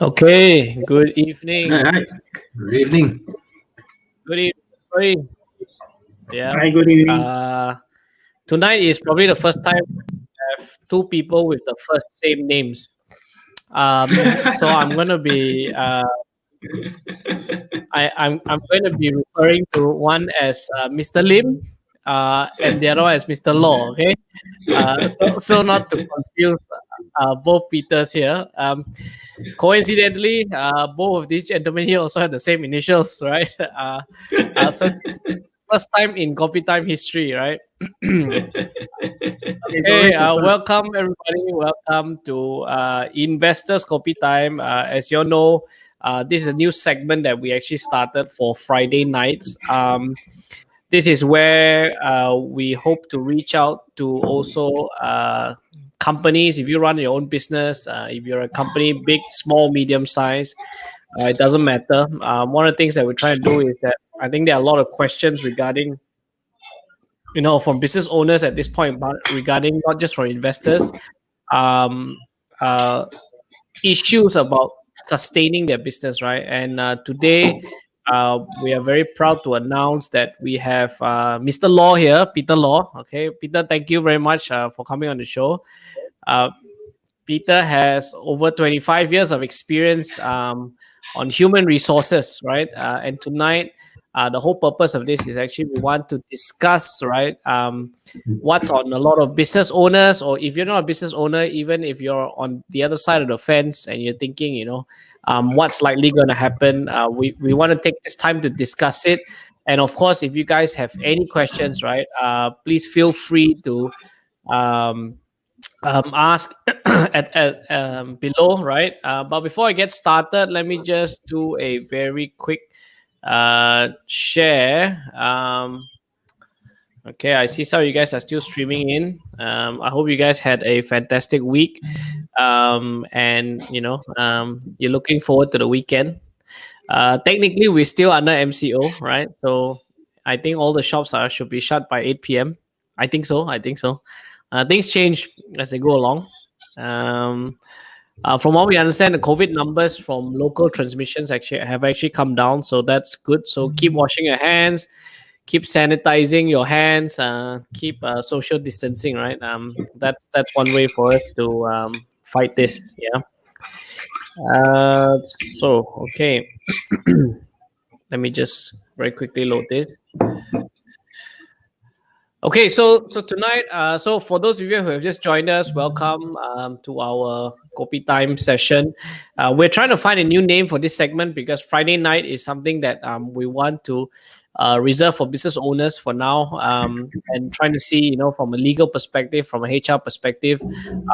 Okay, good evening. All right. Good evening. Good evening. Sorry. Yeah. Hi, good evening. Tonight is probably the first time we have two people with the first same names. So I'm gonna be I'm going to be referring to one as Mr. Lim, and the other one as Mr. Law. Okay, so not to confuse both Peters here. Coincidentally, both of these gentlemen here also have the same initials, right? So first time in KopiTime history, right? Okay, welcome everybody. Welcome to Investors KopiTime. As you all know, this is a new segment that we actually started for Friday nights. This is where we hope to reach out to also companies. If you run your own business, if you're a company, big, small, medium size, it doesn't matter. One of the things that we're trying to do is that I think there are a lot of questions regarding, from business owners at this point, but regarding not just from investors, issues about sustaining their business, right? And today, we are very proud to announce that we have Mr. Law here, Peter Law. Okay, Peter, thank you very much for coming on the show. Peter has over 25 years of experience on human resources, right? And tonight, the whole purpose of this is actually we want to discuss, right, what's on a lot of business owners, or if you're not a business owner, even if you're on the other side of the fence and you're thinking, what's likely going to happen, we want to take this time to discuss it. And of course, if you guys have any questions, right, please feel free to ask at below, right? But before I get started, let me just do a very quick share. Okay, I see some of you guys are still streaming in. I hope you guys had a fantastic week, and you're looking forward to the weekend. Technically, we're still under MCO, right? So I think all the shops should be shut by 8 p.m. I think so. Things change as they go along. From what we understand, the COVID numbers from local transmissions have actually come down, so that's good. So keep washing your hands, keep sanitizing your hands, keep social distancing, right? That's one way for us to fight this. Yeah. So okay, let me just very quickly load this. Okay, so tonight, so for those of you who have just joined us, welcome to our KopiTime session. We're trying to find a new name for this segment because Friday night is something that we want to reserve for business owners for now, and trying to see, from a legal perspective, from a HR perspective,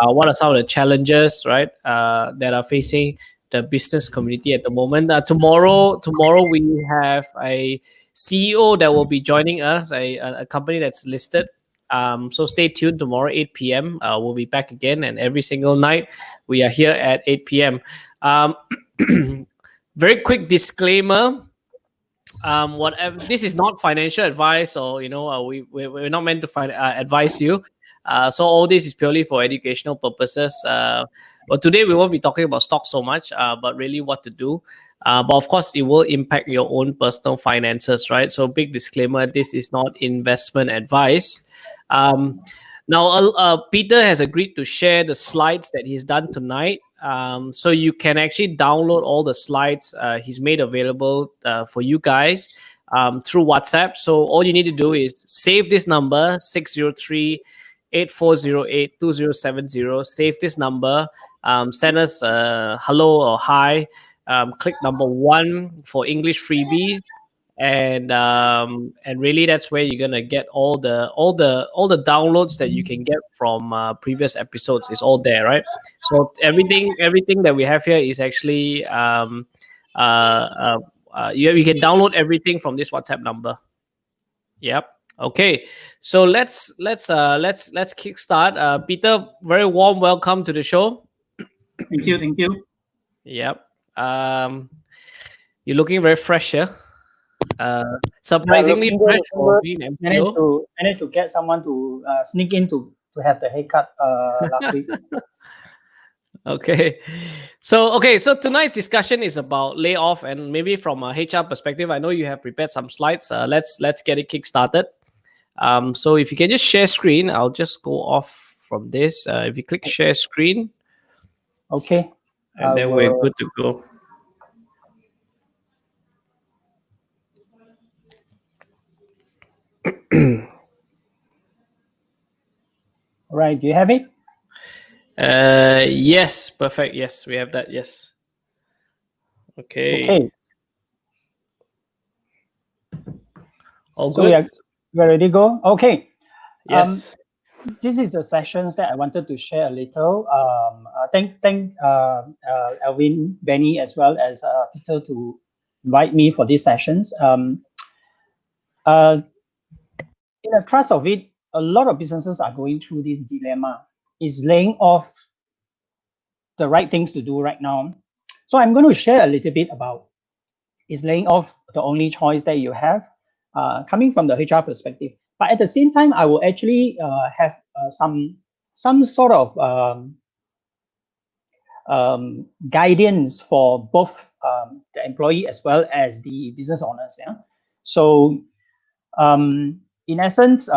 what are some of the challenges, right, that are facing the business community at the moment. Tomorrow we have a CEO that will be joining us, a company that's listed. So stay tuned tomorrow, 8 p.m. We'll be back again, and every single night we are here at 8 p.m. Very quick disclaimer. Whatever, this is not financial advice, or we're not meant to advise you. So all this is purely for educational purposes. But today we won't be talking about stocks so much, but really what to do. But of course, it will impact your own personal finances, right? So big disclaimer, this is not investment advice. Now, Peter has agreed to share the slides that he's done tonight. So you can actually download all the slides he's made available for you guys through WhatsApp. So all you need to do is save this number, 603-8408-2070. Save this number. Send us hello or hi. Click number 1 for English freebies, and really that's where you're gonna get all the downloads that you can get from previous episodes. Is all there, right? So everything that we have here is actually you can download everything from this WhatsApp number. Yep. Okay, so let's kickstart. Peter, very warm welcome to the show. Thank you. Yep. You're looking very fresh here. Surprisingly fresh for being MCO. Managed to get someone to sneak in to have the haircut last week. Okay. So tonight's discussion is about layoff, and maybe from a HR perspective, I know you have prepared some slides. Let's get it kick-started. So if you can just share screen, I'll just go off from this. If you click share screen, Okay. and then we're good to go. Right. Do you have it? Yes, perfect. Yes, we have that. Yes. Okay. Okay. All So good. we are ready to go. Okay. Yes. This is the sessions that I wanted to share a little. Thank Alvin, Benny, as well as Peter to invite me for these sessions. In the trust of it, a lot of businesses are going through this dilemma. Is laying off the right things to do right now? So I'm going to share a little bit about, is laying off the only choice that you have, coming from the HR perspective. But at the same time, I will actually have some sort of guidance for both the employee as well as the business owners. Yeah. So in essence,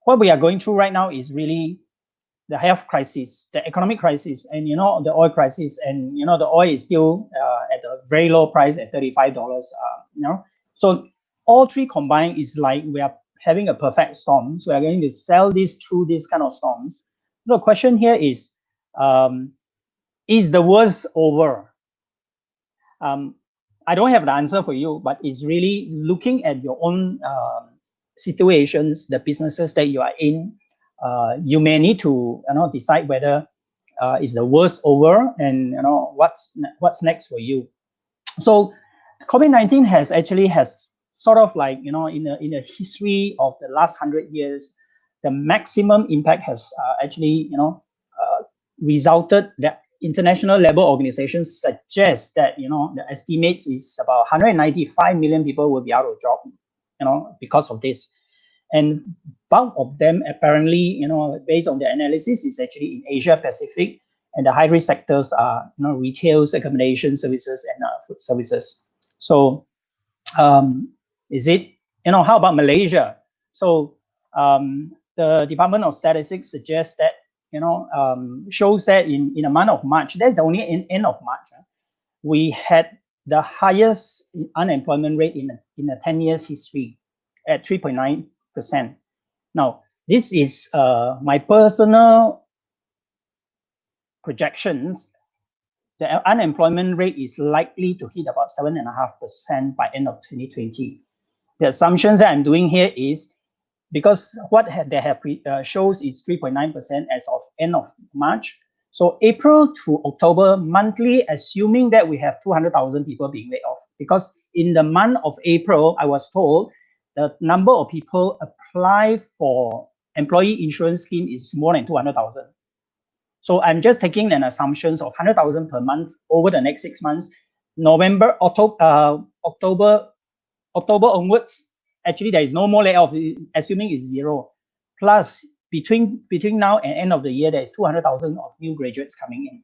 what we are going through right now is really the health crisis, the economic crisis, and the oil crisis, and the oil is still at a very low price at $35. So all three combined is like we are having a perfect storm. So we are going to sell this through this kind of storms. The question here is the worst over? I don't have the answer for you, but it's really looking at your own situations, the businesses that you are in. You may need to decide whether is the worst over, and what's next for you. So COVID-19 has sort of like in the history of the last 100 years, the maximum impact has actually resulted that international labor organizations suggest that the estimates is about 195 million people will be out of job because of this. And bulk of them apparently, based on the analysis, is actually in Asia Pacific, and the high risk sectors are retail, accommodation services, and food services. So is it how about Malaysia? So the Department of Statistics suggests that shows that in the month of March, that's only in end of March, we had the highest unemployment rate in a 10 years history at 3.9%. Now, this is my personal projections. The unemployment rate is likely to hit about 7.5% by end of 2020. The assumptions that I'm doing here is because what they have shows is 3.9% as of end of March. So April to October monthly, assuming that we have 200,000 people being laid off, because in the month of April, I was told the number of people apply for employee insurance scheme is more than 200,000. So I'm just taking an assumptions of 100,000 per month over the next 6 months. November, October onwards, actually there is no more layoff, assuming it's zero. Plus, between now and end of the year, there is 200,000 of new graduates coming in.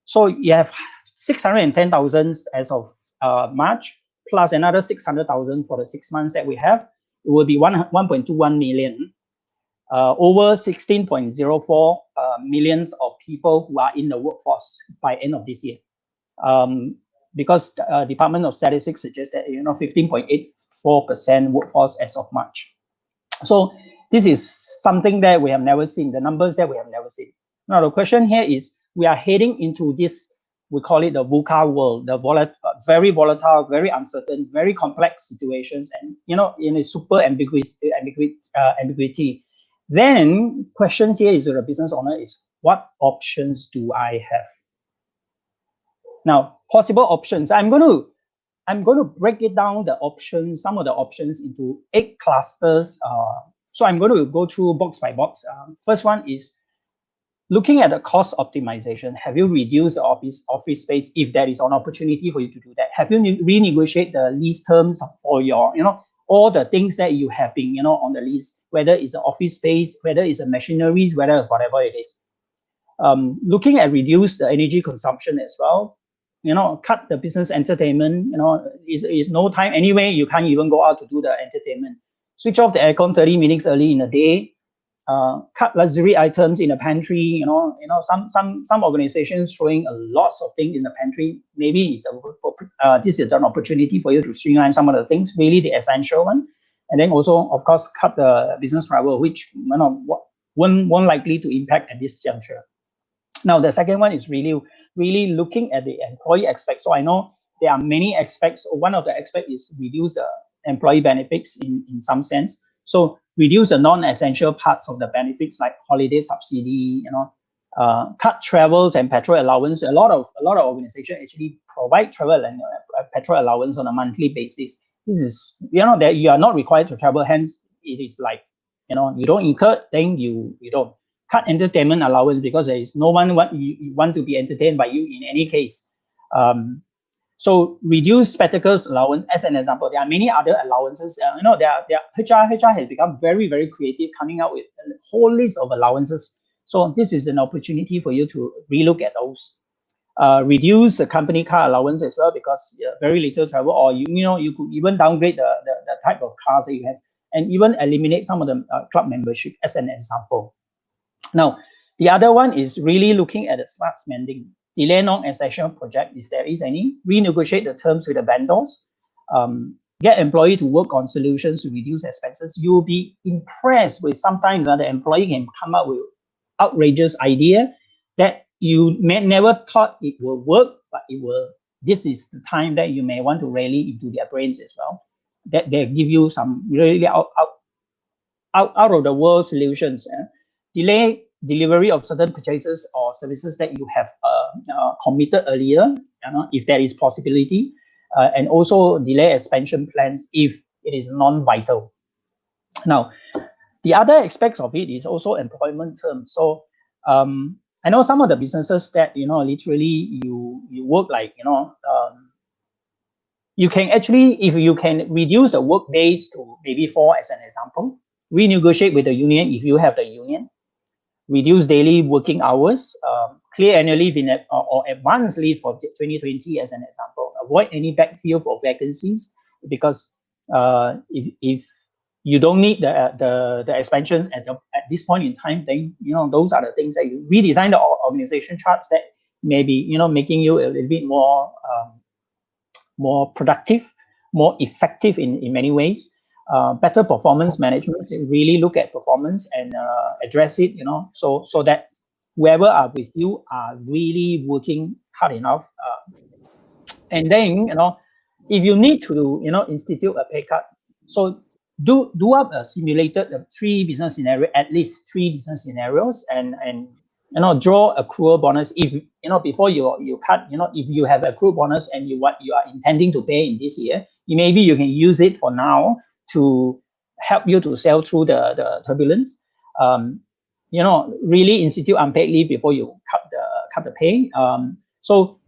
So you have 610,000 as of March, plus another 600,000 for the 6 months that we have. It will be 1.21 million. Over 16.04 millions of people who are in the workforce by end of this year. Because Department of Statistics suggests that 15.84% workforce as of March. So this is something that we have never seen, the numbers that we have never seen. Now the question here is, we are heading into this, we call it the VUCA world, the very volatile, very uncertain, very complex situations, and in a super ambiguity. Then questions here is to the business owner is, what options do I have? Now, possible options. I'm going to break it down, the options, some of the options into 8 clusters. So I'm going to go through box by box. First one is looking at the cost optimization. Have you reduced the office space if there is an opportunity for you to do that? Have you renegotiate the lease terms for your, all the things that you have been, on the list, whether it's an office space, whether it's a machineries, whether whatever it is. Looking at reduce the energy consumption as well, cut the business entertainment, is no time anyway, you can't even go out to do the entertainment. Switch off the aircon 30 minutes early in the day, cut luxury items in the pantry, some organizations throwing a lots of things in the pantry. Maybe it's this is an opportunity for you to streamline some of the things, really the essential one. And then also, of course, cut the business travel, which won't likely to impact at this juncture. Now, the second one is really looking at the employee aspect. So I know there are many aspects. One of the aspects is reduce the employee benefits in some sense. So reduce the non-essential parts of the benefits like holiday subsidy, cut travels and petrol allowance. A lot of organizations actually provide travel and petrol allowance on a monthly basis. This is, that you are not required to travel. Hence, it is like, you don't incur, then you don't. Cut entertainment allowance because there is no one want to be entertained by you in any case. So reduce spectacles allowance as an example. There are many other allowances. HR has become very, very creative, coming out with a whole list of allowances. So this is an opportunity for you to relook at those. Reduce the company car allowance as well because very little travel, or you could even downgrade the type of cars that you have, and even eliminate some of the club membership as an example. Now, the other one is really looking at the smart spending. Delay non-essential project if there is any. Renegotiate the terms with the vendors. Get employee to work on solutions to reduce expenses. You'll be impressed with sometimes the employee can come up with outrageous idea that you may never thought it will work, but it will. This is the time that you may want to rally into their brains as well. That they give you some really out of the world solutions. Delay delivery of certain purchases or services that you have committed earlier, if there is possibility, and also delay expansion plans if it is non-vital. Now, the other aspects of it is also employment terms. So I know some of the businesses that literally you work like you can actually, if you can reduce the work days to maybe 4 as an example, renegotiate with the union if you have the union. Reduce daily working hours, clear annual leave or advance leave for 2020 as an example. Avoid any backfill for vacancies because if you don't need the expansion at this point in time, then those are the things that you redesign the organization charts that may be making you a little bit more productive, more effective in many ways. Better performance management, really look at performance and address it, so that whoever are with you are really working hard enough. And then, if you need to, institute a pay cut, so do up a simulated 3 business scenario, at least 3 business scenarios, and draw accrual bonus. If before you cut, if you have accrual bonus and you are intending to pay in this year, maybe you can use it for now to help you to sail through the turbulence. Really institute unpaid leave before you cut the pay. So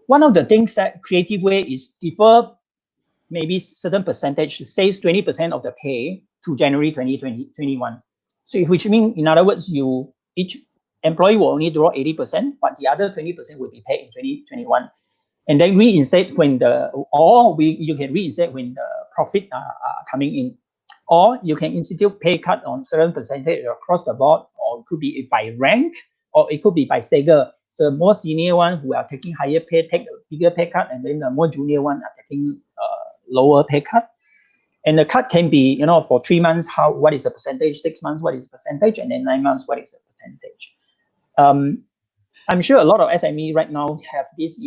one of the things that creative way is defer maybe certain percentage, says 20% of the pay to January 2021. So which means, in other words, each employee will only draw 80%, but the other 20% will be paid in 2021. And then reinstate when you can reinstate when the profit are coming in, or you can institute pay cut on certain percentage across the board, or it could be by rank, or it could be by stagger. The more senior one who are taking higher pay take a bigger pay cut, and then the more junior one are taking lower pay cut. And the cut can be, for 3 months, what is the percentage? 6 months, what is the percentage? And then 9 months, what is the percentage? I'm sure a lot of SME right now have this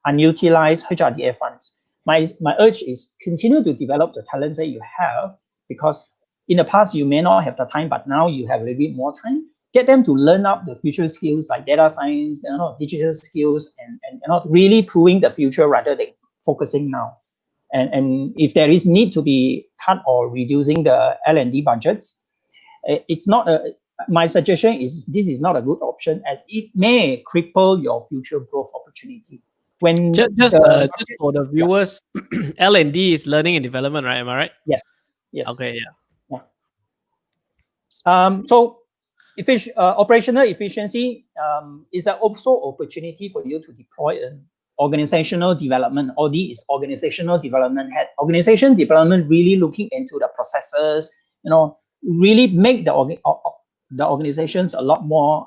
unutilized HRDF funds. My urge is continue to develop the talents that you have, because in the past you may not have the time, but now you have a little bit more time. Get them to learn up the future skills like data science, digital skills, and really proving the future rather than focusing now. And if there is need to be cut or reducing the L&D budgets, it's not my suggestion is this is not a good option, as it may cripple your future growth opportunity. when Just the just for the viewers, L&D is learning and development, right? Am I right? yes, yes. Okay, yeah. So operational efficiency is also opportunity for you to deploy an organizational development. OD is organizational development head. Organization development really looking into the processes, really make the organizations a lot more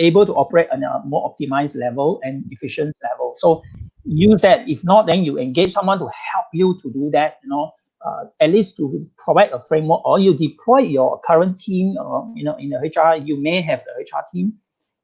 able to operate on a more optimized level and efficient level. So use that. If not, then you engage someone to help you to do that, at least to provide a framework, or you deploy your current team, in the HR, you may have the HR team,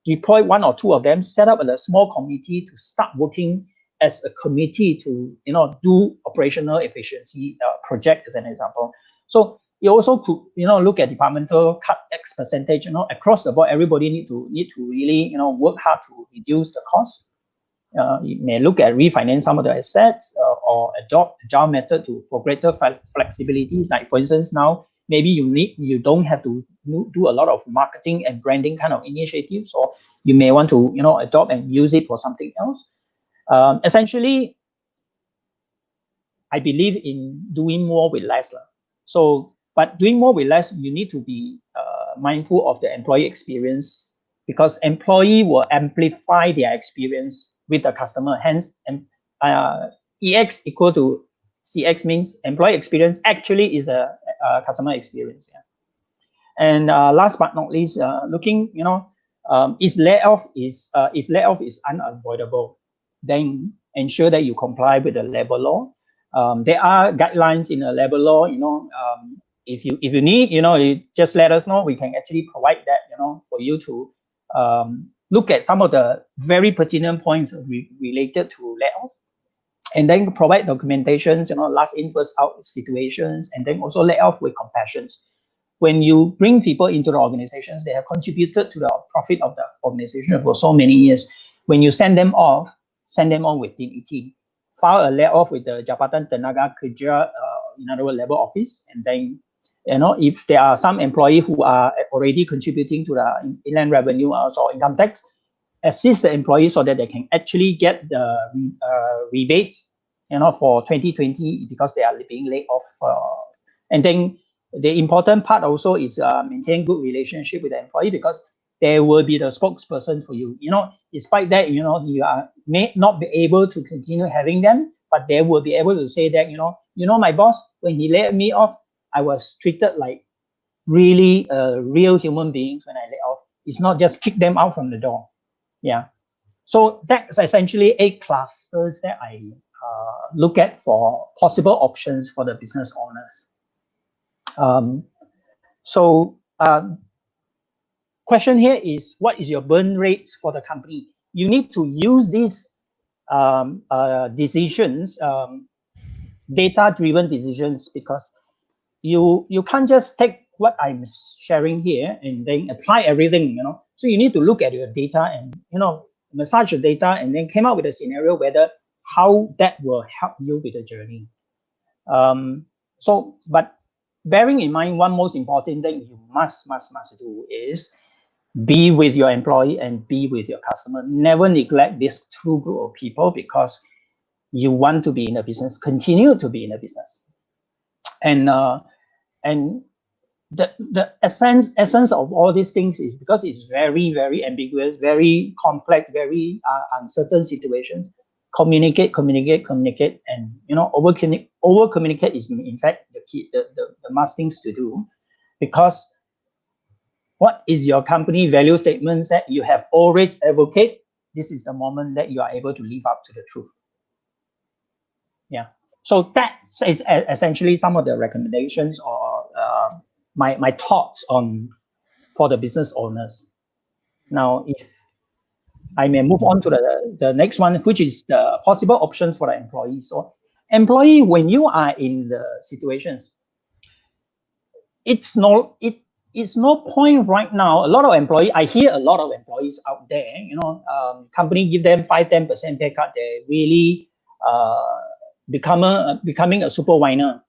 deploy one or two of them, set up a small committee to start working as a committee to, do operational efficiency project as an example. So you also could, look at departmental cut X percentage, across the board, everybody need to really, work hard to reduce the cost. You may look at refinance some of the assets or adopt agile method for greater flexibility. Like for instance, now maybe you don't have to do a lot of marketing and branding kind of initiatives, or you may want to adopt and use it for something else. Essentially, I believe in doing more with less. But doing more with less, you need to be mindful of the employee experience, because employee will amplify their experience with the customer. Hence, EX equal to CX means employee experience actually is a customer experience. Yeah. And last but not least, looking, if layoff is unavoidable, then ensure that you comply with the labor law. There are guidelines in the labor law. If you need, you just let us know. We can actually provide that, for you to look at some of the very pertinent points related to layoff, and then provide documentations, last in first out situations, and then also layoff with compassion. When you bring people into the organizations, they have contributed to the profit of the organization for so many years. When you send them off with dignity. File a layoff with the Jabatan Tenaga Kerja, in other words, labor office, and then, if there are some employees who are already contributing to the inland revenue or income tax, assist the employees so that they can actually get the rebates, for 2020, because they are being laid off. And then the important part also is maintain good relationship with the employee, because they will be the spokesperson for you. Despite that, you may not be able to continue having them, but they will be able to say that, my boss, when he laid me off, I was treated like really real human beings when I laid off. It's not just kick them out from the door. Yeah. So that's essentially 8 clusters that I look at for possible options for the business owners. Question here is, what is your burn rates for the company? You need to use these decisions, data-driven decisions, because you can't just take what I'm sharing here and then apply everything, So you need to look at your data and, massage the data, and then came up with a scenario how that will help you with the journey. But bearing in mind, one most important thing you must do is be with your employee and be with your customer. Never neglect this two group of people, because you want to be in a business, continue to be in a business. And the essence of all these things is because it's very, very ambiguous, very complex, very uncertain situations. Communicate, and over communicate is in fact the key, the must things to do, because what is your company value statements that you have always advocate? This is the moment that you are able to live up to the truth. Yeah. So that is essentially some of the recommendations or my thoughts for the business owners. Now, if I may move on to the next one, which is the possible options for the employees. So, employee, when you are in the situations, it's no point right now. A lot of employees, I hear a lot of employees out there, company give them 5-10% pay cut, they really becoming a super whiner.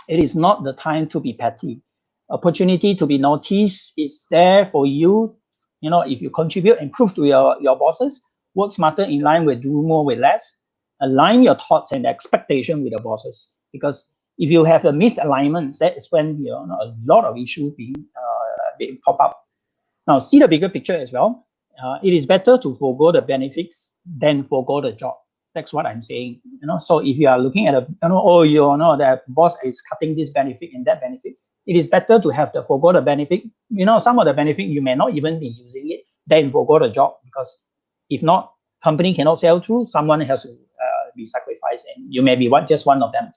It is not the time to be petty. Opportunity to be noticed is there for you. If you contribute and prove to your bosses, work smarter in line with do more with less. Align your thoughts and expectation with the bosses, because if you have a misalignment, that is when a lot of issues being pop up. Now, see the bigger picture as well. It is better to forego the benefits than forego the job. That's what I'm saying. So if you are looking at the boss is cutting this benefit and that benefit, it is better to have the forego the benefit. Some of the benefit you may not even be using it, than forego the job, because if not, company cannot sell through. Someone has to be sacrificed, and you may be just one of them.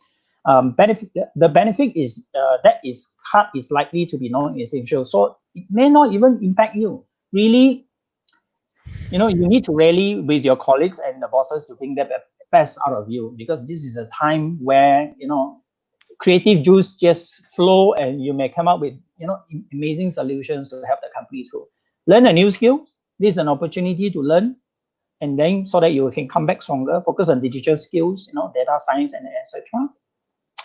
The benefit is that is cut is likely to be non-essential, so it may not even impact you. Really, you need to rally with your colleagues and the bosses to bring the best out of you, because this is a time where creative juice just flow, and you may come up with amazing solutions to help the company through. Learn a new skill. This is an opportunity to learn, and then so that you can come back stronger. Focus on digital skills, data science, and etc.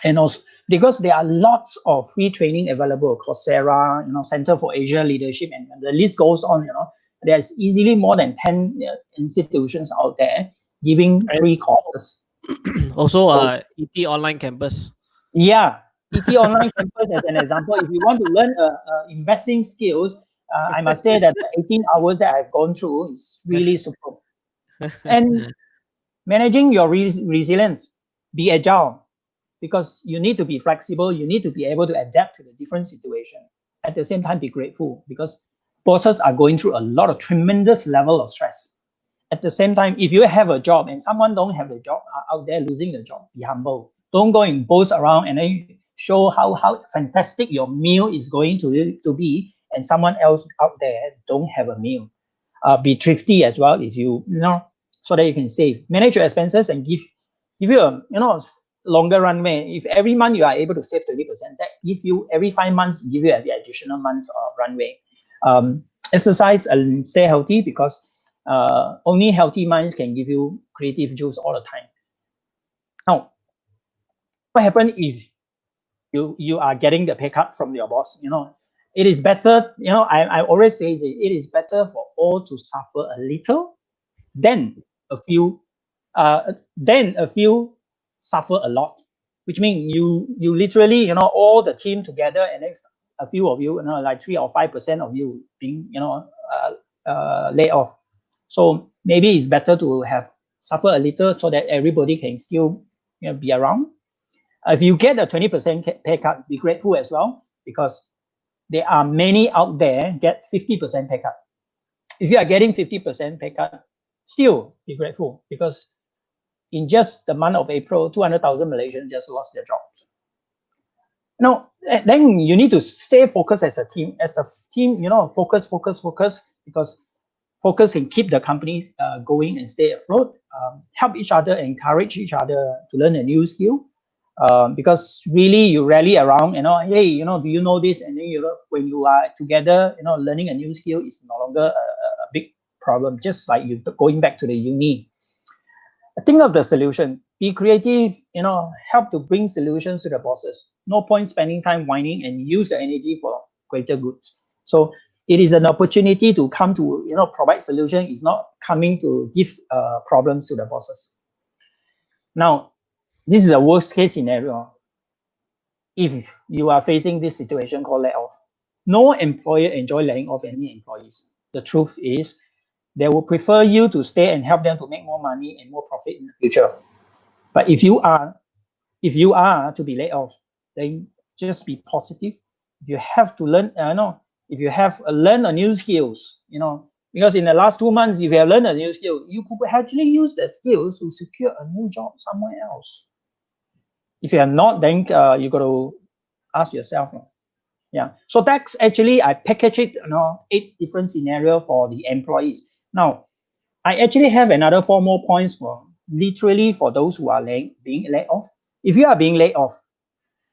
And also because there are lots of free training available, Coursera, Center for Asia Leadership, and the list goes on. There's easily more than 10 institutions out there giving free courses. Also, ET Online Campus. Yeah, ET Online Campus as an example. If you want to learn investing skills, I must say that the 18 hours that I've gone through is really superb. And managing your resilience, be agile, because you need to be flexible. You need to be able to adapt to the different situation. At the same time, be grateful, because bosses are going through a lot of tremendous level of stress. At the same time, if you have a job and someone don't have the job out there losing the job, be humble. Don't go and boast around and then show how fantastic your meal is going to be, and someone else out there don't have a meal. Be thrifty as well, if so that you can save. Manage your expenses and give you a longer runway. If every month you are able to save 30%, that gives you every 5 months give you the additional months of runway. Exercise and stay healthy, because only healthy minds can give you creative juice all the time. Now, what happens if you are getting the pay cut from your boss? It is better. I always say that it is better for all to suffer a little than a few suffer a lot. Which means you literally all the team together, and then a few of you, like 3 or 5% of you being laid off. So maybe it's better to have suffer a little so that everybody can still be around. If you get a 20% pay cut, be grateful as well, because there are many out there get 50% pay cut. If you are getting 50% pay cut, still be grateful, because in just the month of April, 200,000 Malaysians just lost their jobs. Then you need to stay focused as a team. Focus, because focus can keep the company going and stay afloat. Help each other, encourage each other to learn a new skill. Because really you rally around, hey, do you know this? And then when you are together, learning a new skill is no longer a big problem. Just like you going back to the uni. Think of the solution. Be creative. Help to bring solutions to the bosses. No point spending time whining, and use the energy for greater goods. So it is an opportunity to come to provide solution. It's not coming to give problems to the bosses. Now, this is a worst case scenario. If you are facing this situation called layoff, no employer enjoy laying off any employees. The truth is, they will prefer you to stay and help them to make more money and more profit in the future. But if you are to be laid off, then just be positive. If you have to learn, if you have learn a new skills, because in the last 2 months, if you have learned a new skill, you could actually use the skills to secure a new job somewhere else. If you are not, then you got to ask yourself. Yeah. So that's actually, I packaged it, 8 different scenarios for the employees. Now, I actually have another 4 more points for literally for those who are being laid off. If you are being laid off,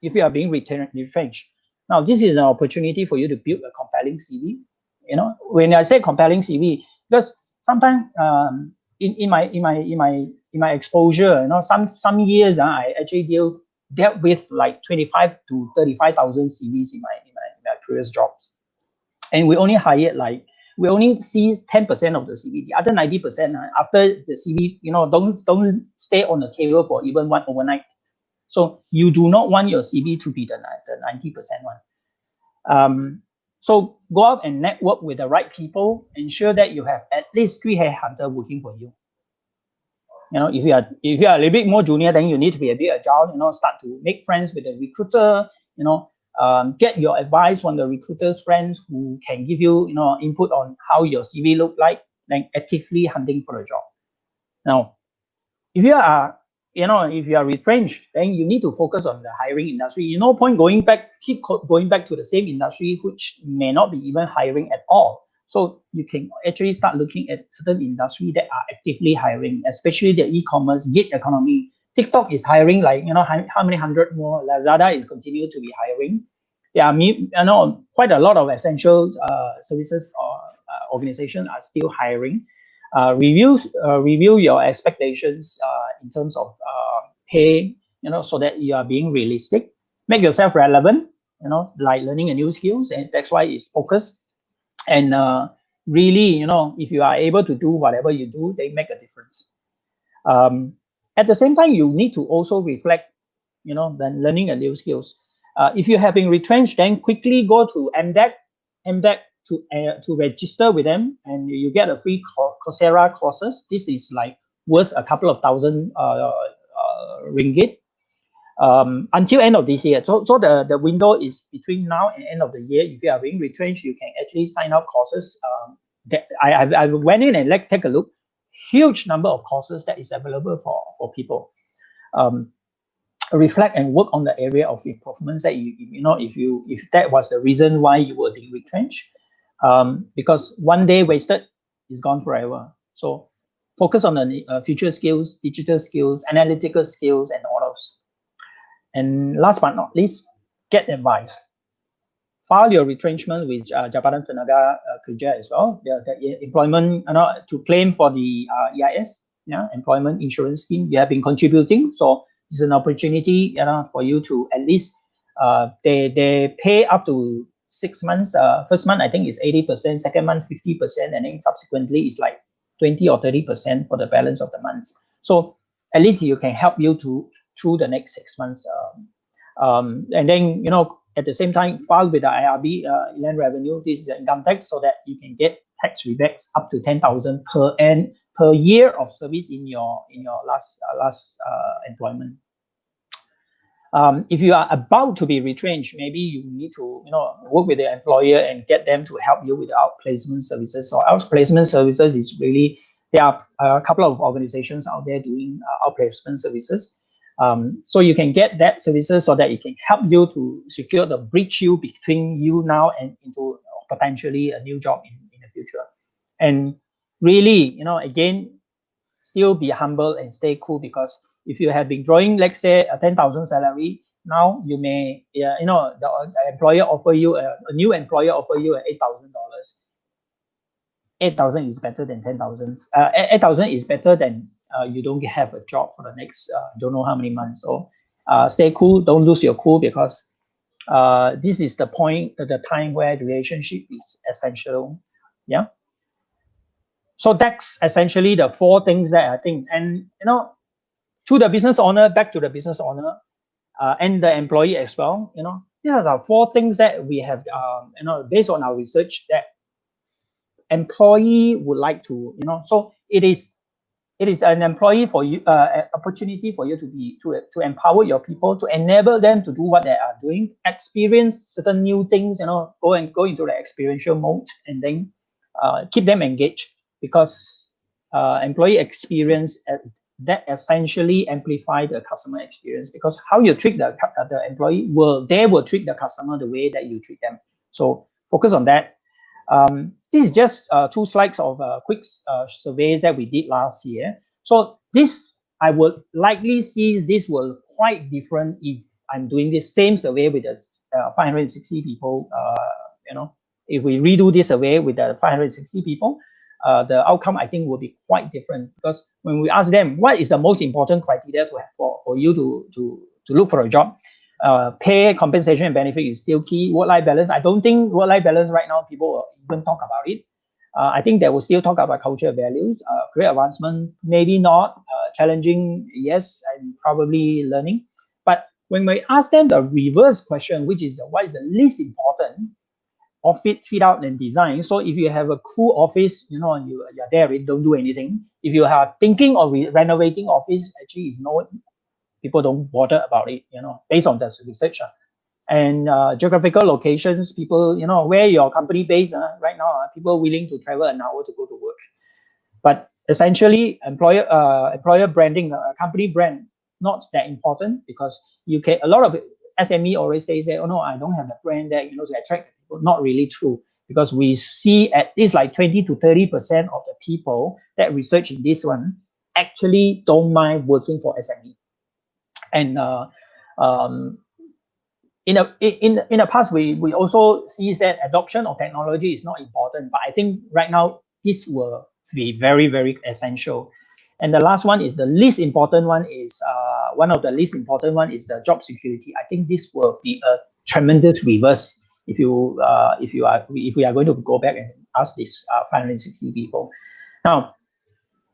if you are being retrenched, now this is an opportunity for you to build a compelling CV. When I say compelling CV, because sometimes in my exposure, some years I actually dealt with like 25 to 35,000 CVs in my previous jobs, and we only hired like we only see 10% of the CV. The other 90% after the CV, don't stay on the table for even one overnight. So you do not want your CV to be the 90% one. So go out and network with the right people. Ensure that you have at least 3 headhunters working for you. If you are a little bit more junior, then you need to be a bit agile. Start to make friends with the recruiter. Get your advice from the recruiter's friends who can give you, input on how your CV look like. Then actively hunting for a job. Now, if you are retrenched, then you need to focus on the hiring industry. No point keep going back to the same industry, which may not be even hiring at all. So you can actually start looking at certain industries that are actively hiring, especially the e-commerce, gig economy. TikTok is hiring like, how many hundred more. Lazada is continuing to be hiring. There are, quite a lot of essential services or organizations are still hiring. Review your expectations in terms of pay, so that you are being realistic. Make yourself relevant, like learning a new skills, and that's why it's focused. And really, if you are able to do whatever you do, they make a difference. At the same time, you need to also reflect, then learning a new skills. If you have been retrenched, then quickly go to MDEC to register with them, and you get a free Coursera courses. This is like worth a couple of thousand ringgit until end of this year. So the window is between now and end of the year. If you are being retrenched, you can actually sign up courses. I went in and take a look. Huge number of courses that is available for people. Reflect and work on the area of improvements that if that was the reason why you were being retrenched. Because one day wasted is gone forever. So focus on the future skills, digital skills, analytical skills, and all those. And last but not least, get advice. File your retrenchment with Jabatan Tenaga Kerja as well. The employment, to claim for the EIS, employment insurance scheme. You have been contributing, so it's an opportunity, for you to at least they pay up to 6 months. First month I think is 80%, second month 50%, and then subsequently it's like 20 or 30% for the balance of the months. So at least you can help you through the next 6 months. And then at the same time, file with the IRB, Inland Revenue. This is income tax, so that you can get tax rebates up to 10,000 per year of service in your last employment. If you are about to be retrenched, maybe you need to work with the employer and get them to help you with outplacement services. So outplacement services is really, there are a couple of organizations out there doing outplacement services. So you can get that services so that it can help you to secure the bridge between you now and into potentially a new job in the future. And really, again, still be humble and stay cool, because if you have been drawing, let's say, a 10,000 salary, now you may, the employer offer you, a new employer offer you $8,000. 8,000 is better than 10,000. 8,000 is better than you don't have a job for the next don't know how many months. So stay cool, don't lose your cool, because this is the point, the time where relationship is essential. Yeah. So that's essentially the 4 things that I think, and to the business owner, back to the business owner, and the employee as well. These are the 4 things that we have, based on our research, that employee would like to, so it is an employee for you, an opportunity for you to empower your people, to enable them to do what they are doing, experience certain new things, go into the experiential mode, and then keep them engaged, because employee experience that essentially amplify the customer experience, because how you treat the employee they will treat the customer the way that you treat them. So focus on that. This is just 2 slides of quick surveys that we did last year. So this, I would likely see this will quite different if I'm doing this same survey with the 560 people. If we redo this survey with the 560 people, the outcome I think will be quite different, because when we ask them what is the most important criteria to have for you to look for a job, pay, compensation, and benefit is still key. Work-life balance, I don't think work-life balance right now people will even talk about it. I think they will still talk about culture values, career advancement, maybe not, challenging, yes, and probably learning. But when we ask them the reverse question, which is what is the least important, office fit out and design. So if you have a cool office, you're there, don't do anything. If you are thinking of renovating office, actually is no, people don't bother about it, based on the research. And geographical locations, people, where your company based right now, people willing to travel an hour to go to work. But essentially, employer branding, company brand, not that important, because you can, a lot of SME always say, oh no, I don't have a brand that, to attract people. Not really true, because we see at least like 20 to 30% of the people that research in this one actually don't mind working for SME. And in the past, we also see that adoption of technology is not important, but I think right now this will be very, very essential. And the last one is the least important one is one of the least important one is the job security. I think this will be a tremendous reverse if we are going to go back and ask these 560 people. Now,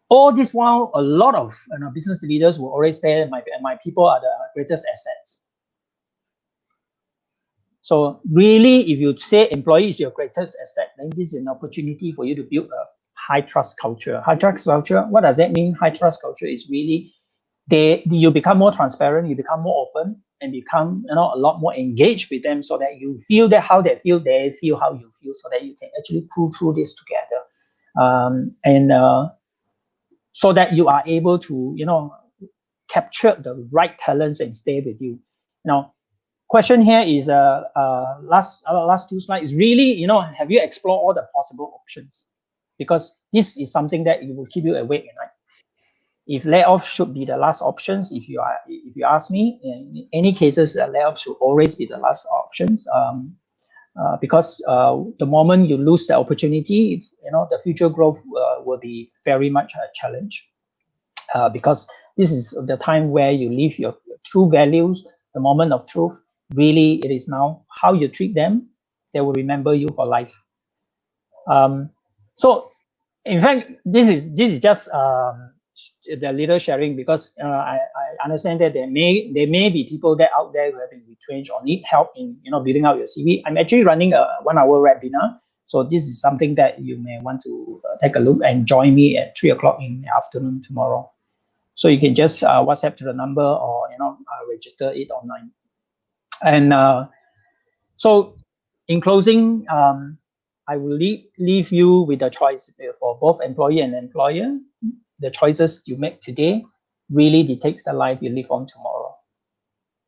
all this while, a lot of business leaders will always say my people are the greatest assets. So really, if you say employee is your greatest asset, then this is an opportunity for you to build a high trust culture. High trust culture, what does that mean? High trust culture is really you become more transparent, you become more open, and become a lot more engaged with them, so that you feel that how they feel how you feel, so that you can actually pull through this together, so that you are able to capture the right talents and stay with you. Now, question here is last two slides is really, have you explored all the possible options? Because this is something that it will keep you awake at night. If layoff should be the last options, if you ask me, in any cases, layoff should always be the last options. Because the moment you lose the opportunity, the future growth will be very much a challenge. Because this is the time where you live your true values, the moment of truth. Really, it is now how you treat them, they will remember you for life. So, in fact, this is just the little sharing, because I understand that there may be people that out there who have been retrenched or need help in building out your CV. I'm actually running a 1-hour webinar, so this is something that you may want to take a look and join me at 3 o'clock in the afternoon tomorrow. So you can just WhatsApp to the number, or register it online. And so, in closing, I will leave you with a choice for both employee and employer. The choices you make today really dictates the life you live on tomorrow.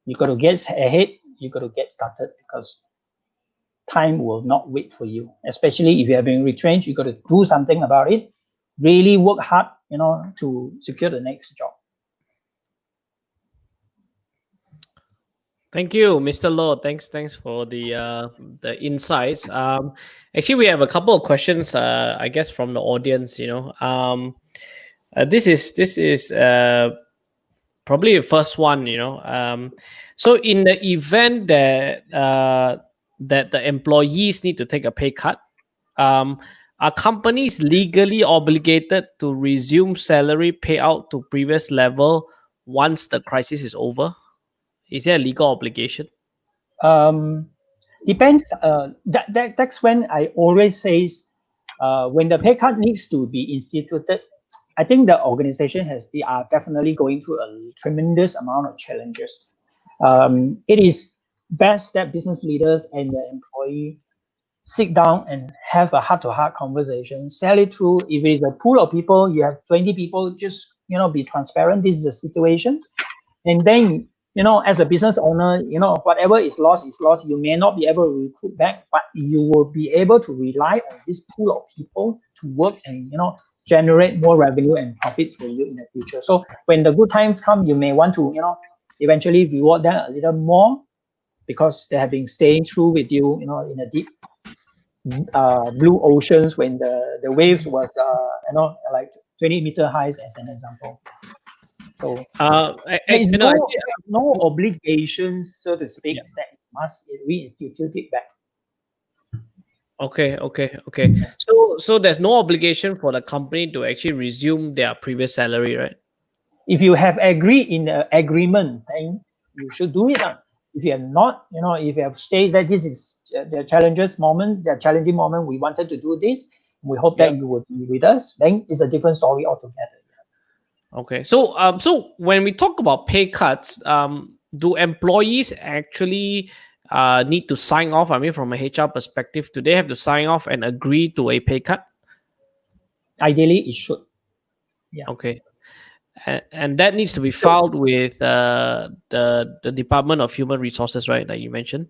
You got to get ahead. You got to get started, because time will not wait for you. Especially if you have been retrenched, you got to do something about it. Really work hard, to secure the next job. Thank you, Mr. Loh. Thanks for the insights. Actually, we have a couple of questions, I guess, from the audience. This is probably the first one. So in the event that that the employees need to take a pay cut, are companies legally obligated to resume salary payout to previous level once the crisis is over? Is there a legal obligation? Depends. That's when I always say, when the pay cut needs to be instituted, I think the organization are definitely going through a tremendous amount of challenges. It is best that business leaders and the employee sit down and have a heart-to-heart conversation, sell it through. If it is a pool of people, you have 20 people, just be transparent. This is the situation, and then as a business owner, whatever is lost is lost. You may not be able to recruit back, but you will be able to rely on this pool of people to work and generate more revenue and profits for you in the future. So when the good times come, you may want to eventually reward them a little more, because they have been staying true with you, in a deep blue oceans when the waves was like 20-meter highs, as an example. So there is no obligations, so to speak, that must reinstitute it back. Okay, okay, okay. So there's no obligation for the company to actually resume their previous salary, right? If you have agreed in the agreement, then you should do it. If you have not, if you have said that this is the challenging moment, we wanted to do this, we hope that you will be with us, then it's a different story altogether. Okay. So when we talk about pay cuts, do employees actually need to sign off? I mean, from a HR perspective, do they have to sign off and agree to a pay cut? Ideally, it should. Yeah. Okay. And that needs to be filed with the Department of Human Resources, right? That you mentioned.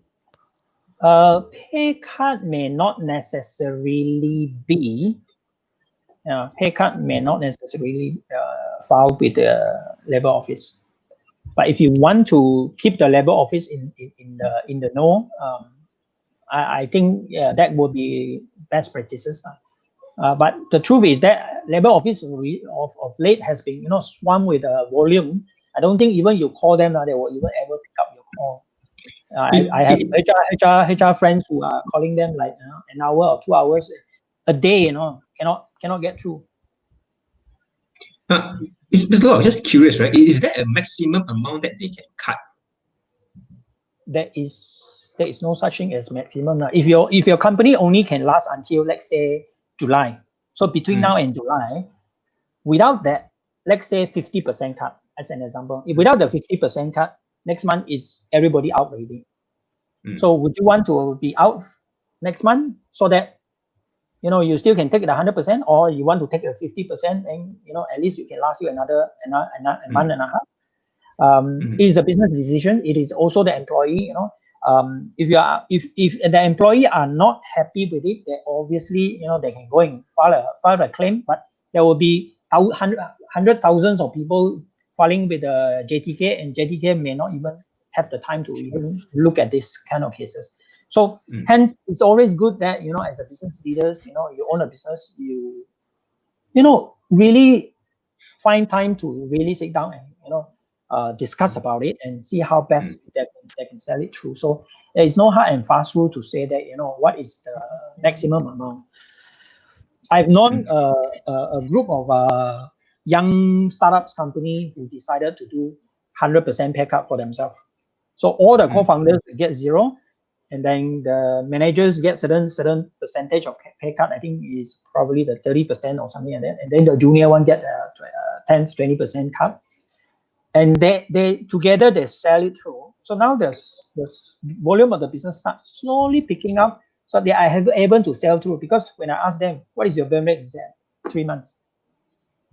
Pay cut may not necessarily be. Pay cut may not necessarily filed with the Labour Office. But if you want to keep the Labour Office in the know, I think that would be best practices. But the truth is that Labour Office of late has been swamped with volume. I don't think even you call them, they will even ever pick up your call. I have HR friends who are calling them like an hour or 2 hours a day. Cannot get through. Mr. Law, just curious, right? Is there a maximum amount that they can cut? There is no such thing as maximum. If your company only can last until, let's say, July, so between now and July, without that, let's say 50% cut as an example. If without the 50% cut, next month is everybody out already. So would you want to be out next month so that you still can take the 100%, or you want to take the 50%, and at least you can last you another month and a half. It is a business decision. It is also the employee. If the employee are not happy with it, they obviously they can go and file a claim. But there will be hundred thousands of people filing with the JTK, and JTK may not even have the time to even look at this kind of cases. So hence, it's always good that as a business leaders, you own a business, you really find time to really sit down and discuss about it and see how best they can sell it through. So there is no hard and fast rule to say that what is the maximum amount. I've known a group of young startups company who decided to do 100% pay cut for themselves. So all the co-founders get zero, and then the managers get certain percentage of pay cut. I think is probably the 30% or something like that. And then the junior one get 10-20% cut. And they together they sell it through. So now the volume of the business starts slowly picking up. So they are able to sell through, because when I ask them, what is your burn rate? Is that 3 months?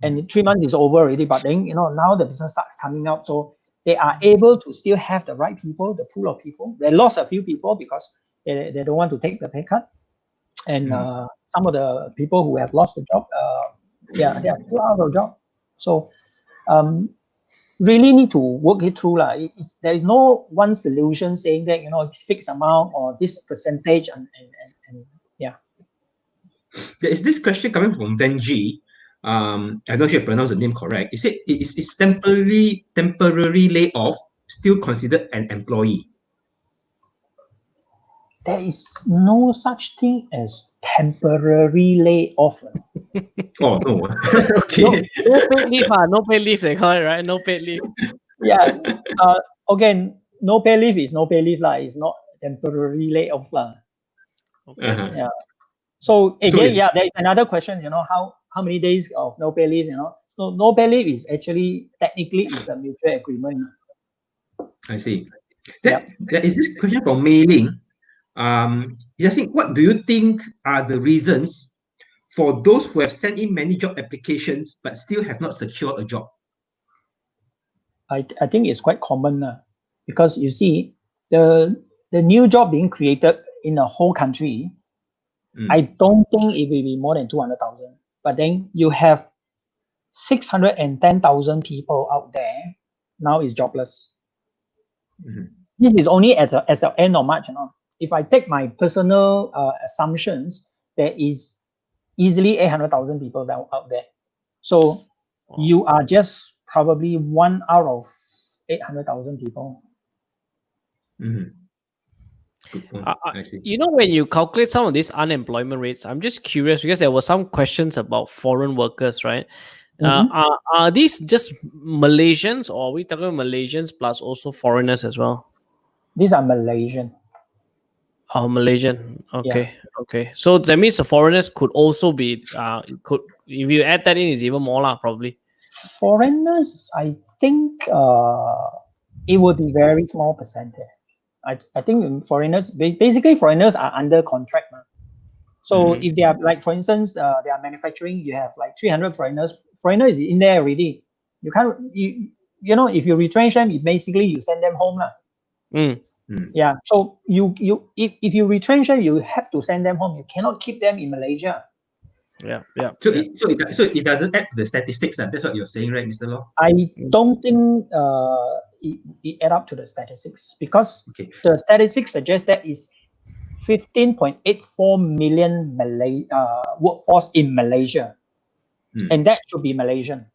And 3 months is over already. But then now the business starts coming out. So they are able to still have the right people, the pool of people. They lost a few people because they don't want to take the pay cut. And some of the people who have lost the job, they are still out of job. So really need to work it through. There is no one solution saying that, fixed amount or this percentage and yeah. There is this question coming from 𝑫𝒂𝒓𝒊𝒕𝒚. I'm not sure if I pronounced the name correct. It said, is temporary layoff still considered an employee? There is no such thing as temporary layoff. Oh, no. Okay. No paid leave, no paid leave, they call it, right? No paid leave. Yeah. Again, no pay leave is no pay leave. It's not temporary layoff. Okay. Yeah. So again, there is another question, how many days of no pay leave, So no pay leave is actually, technically, is a mutual agreement. I see. There is this question from Mei Ling. Yasin, what do you think are the reasons for those who have sent in many job applications but still have not secured a job? I think it's quite common because you see the new job being created in the whole country. I don't think it will be more than 200,000. But then you have 610,000 people out there now is jobless. This is only as of end of March. If I take my personal assumptions, there is easily 800,000 people out there. So you are just probably 1 out of 800,000 people. Good point. I see. You know, when you calculate some of these unemployment rates, I'm just curious because there were some questions about foreign workers, right? Are these just Malaysians, or are we talking Malaysians plus also foreigners as well? These are Malaysian. Oh, Malaysian. Okay, okay. So that means the foreigners could also be could, if you add that in, it's even more lah, probably. Foreigners, I think it would be very small percentage. I think foreigners, basically foreigners are under contract now. So if they are, like, for instance, they are manufacturing, you have like 300 foreigners. Foreigner is in there already. You can't, you know, if you retrench them, basically you send them home lah. Yeah. So if you retrench them, you have to send them home. You cannot keep them in Malaysia. Yeah. So it doesn't add to the statistics. That's what you're saying, right, Mr. Law? I don't think it add up to the statistics, because the statistics suggest that is 15.84 million workforce in Malaysia, and that should be Malaysian.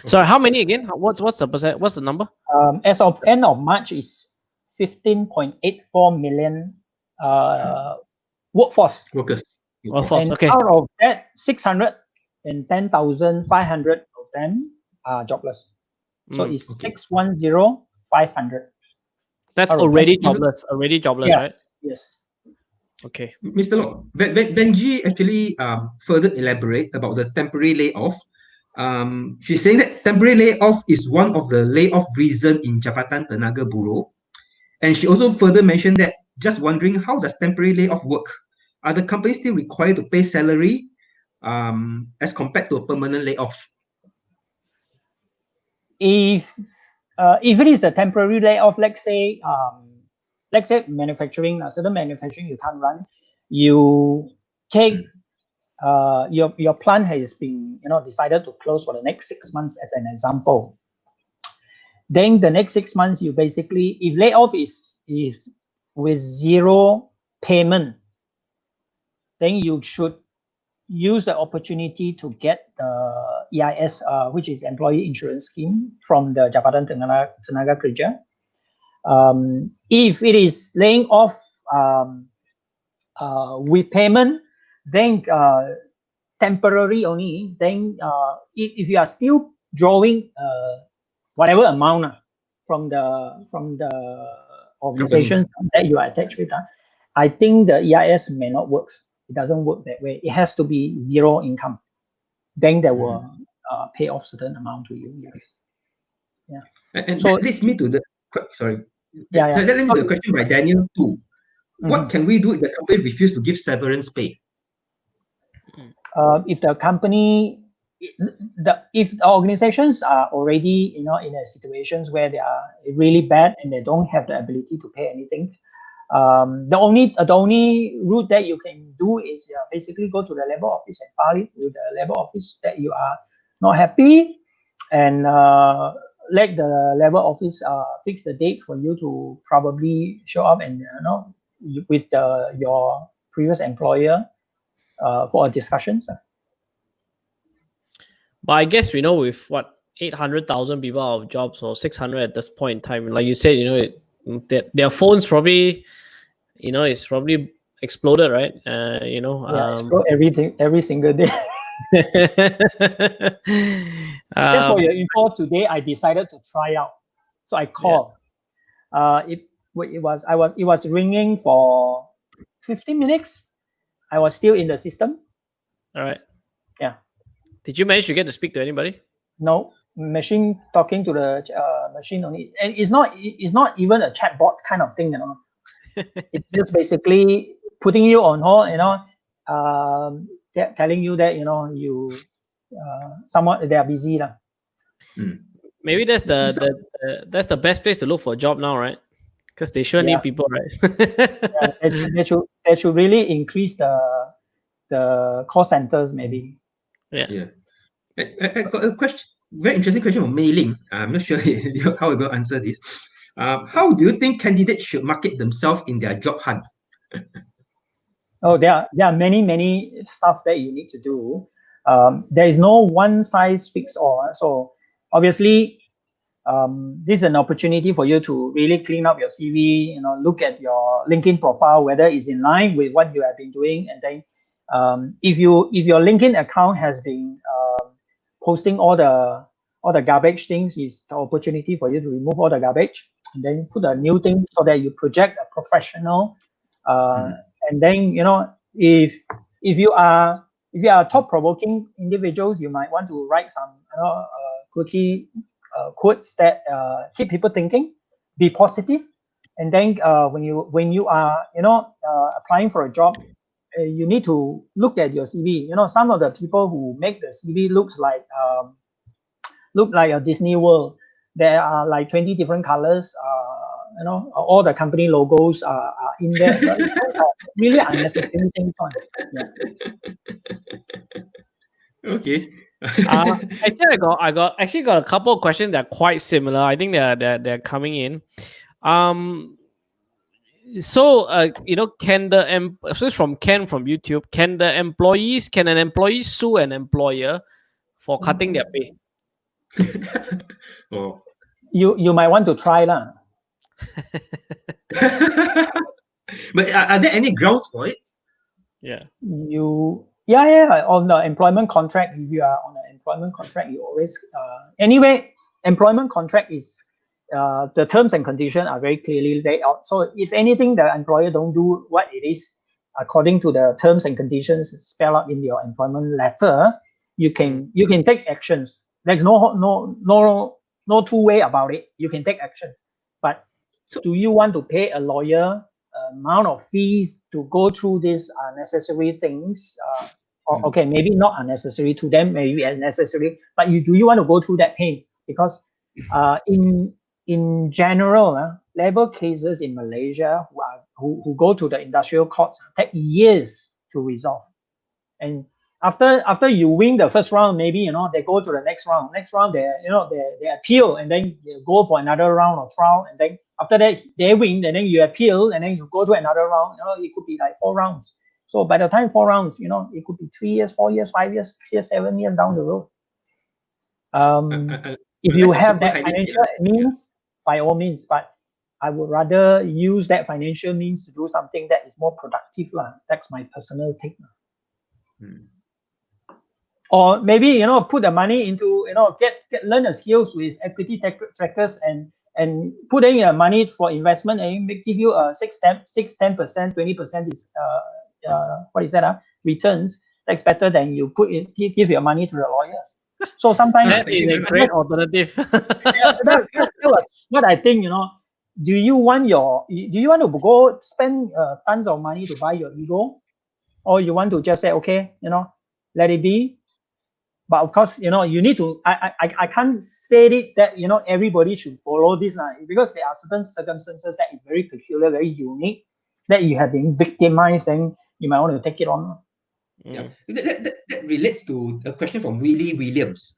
So how many again? What's the percent? What's the number? As of end of March is 15.84 million workforce. Workers. And out of that, 610,500 of them are jobless. So it's 610,500. That's already jobless. Already jobless, right? Yes. Okay. Mr. Law, Benji actually further elaborate about the temporary layoff. She's saying that temporary layoff is one of the layoff reason in Jabatan Tenaga Buruh. And she also further mentioned that, just wondering, how does temporary layoff work? Are the companies still required to pay salary as compared to a permanent layoff? If it is a temporary layoff, let's say manufacturing, certain manufacturing you can't run, you take your plant has been decided to close for the next 6 months as an example. Then the next 6 months, you basically, if layoff is with zero payment, then you should use the opportunity to get the EIS, which is Employee Insurance Scheme, from the Jabatan Tenaga Kerja. If it is laying off with payment, then temporary only. Then if you are still drawing whatever amount from the organizations that you are attached with, I think the EIS may not work. It doesn't work that way. It has to be zero income. Then they will pay off certain amount to you. Yes. Yeah. And so that leads me to the sorry. Yeah. So that leads me to the question by Daniel too. What can we do if the company refuses to give severance pay? If the company, if the organizations are already in a situations where they are really bad and they don't have the ability to pay anything, the only route that you can do is basically go to the labor office and file it with the labor office that you are not happy, and let the labor office fix the date for you to probably show up and with your previous employer for a discussion. But I guess with what 800,000 people out of jobs, or 600 at this point in time, like you said, their phones probably it's probably exploded, right? Explode every single day. That's for your info. Today I decided to try out, so I called. It was ringing for 15 minutes. I was still in the system. All right. Yeah. Did you manage to get to speak to anybody? No. Machine talking to the machine only, and it's not even a chatbot kind of thing, It's just basically putting you on hold, telling you that somewhat they are busy lah. Maybe that's the best place to look for a job now, right? Because they sure need people, right? They should really increase the call centers, maybe. Yeah. I got a question, very interesting question from Mei Ling. I'm not sure how we're going to answer this. How do you think candidates should market themselves in their job hunt? There are many stuff that you need to do. There is no one size fits all. So obviously, this is an opportunity for you to really clean up your CV, look at your LinkedIn profile, whether it's in line with what you have been doing. And then if your LinkedIn account has been posting all the garbage things, is the opportunity for you to remove all the garbage and then put a new thing so that you project a professional. And then, if you are thought-provoking individuals, you might want to write some quirky quotes that keep people thinking, be positive. And then when you are applying for a job, you need to look at your CV. Some of the people who make the CV look like a Disney World. There are like 20 different colors. All the company logos are in there. Really unnecessary things on. Yeah. Okay. Actually, I got a couple of questions that are quite similar. I think they're coming in. So can so it's from Ken from YouTube. Can an employee sue an employer for cutting their pay? Oh. You might want to try lah. But are there any grounds for it? Yeah. On the employment contract, if you are on an employment contract, you always anyway, employment contract is the terms and conditions are very clearly laid out. So if anything, the employer don't do what it is according to the terms and conditions spelled out in your employment letter, you can take actions. There's no two way about it. You can take action. But do you want to pay a lawyer amount of fees to go through these unnecessary things? Okay, maybe not unnecessary to them, maybe unnecessary, but do you want to go through that pain? Because in general, labor cases in Malaysia who go to the industrial courts take years to resolve. And after you win the first round, maybe they go to the next round. Next round they appeal, and then you go for another round of trial, and then after that they win, and then you appeal, and then you go to another round. It could be like 4 rounds. So by the time 4 rounds, it could be 3 years, 4 years, 5 years, 6 years, 7 years down the road. If you have that financial means, by all means, but I would rather use that financial means to do something that is more productive. That's my personal take. Or maybe10 the money into learn the skills with equity trackers and put in your money for investment, and give you a 6-10%, 20% is what is that? Returns. That's better than you give your money to the lawyers. So sometimes that is a great alternative. that was what I think. Do you want to go spend tons of money to buy your ego, or you want to just say, okay, let it be? But of course, you need to. I can't say it that everybody should follow this, because there are certain circumstances that is very peculiar, very unique, that you have been victimized, and you might want to take it on. Yeah, that relates to a question from Willie Williams.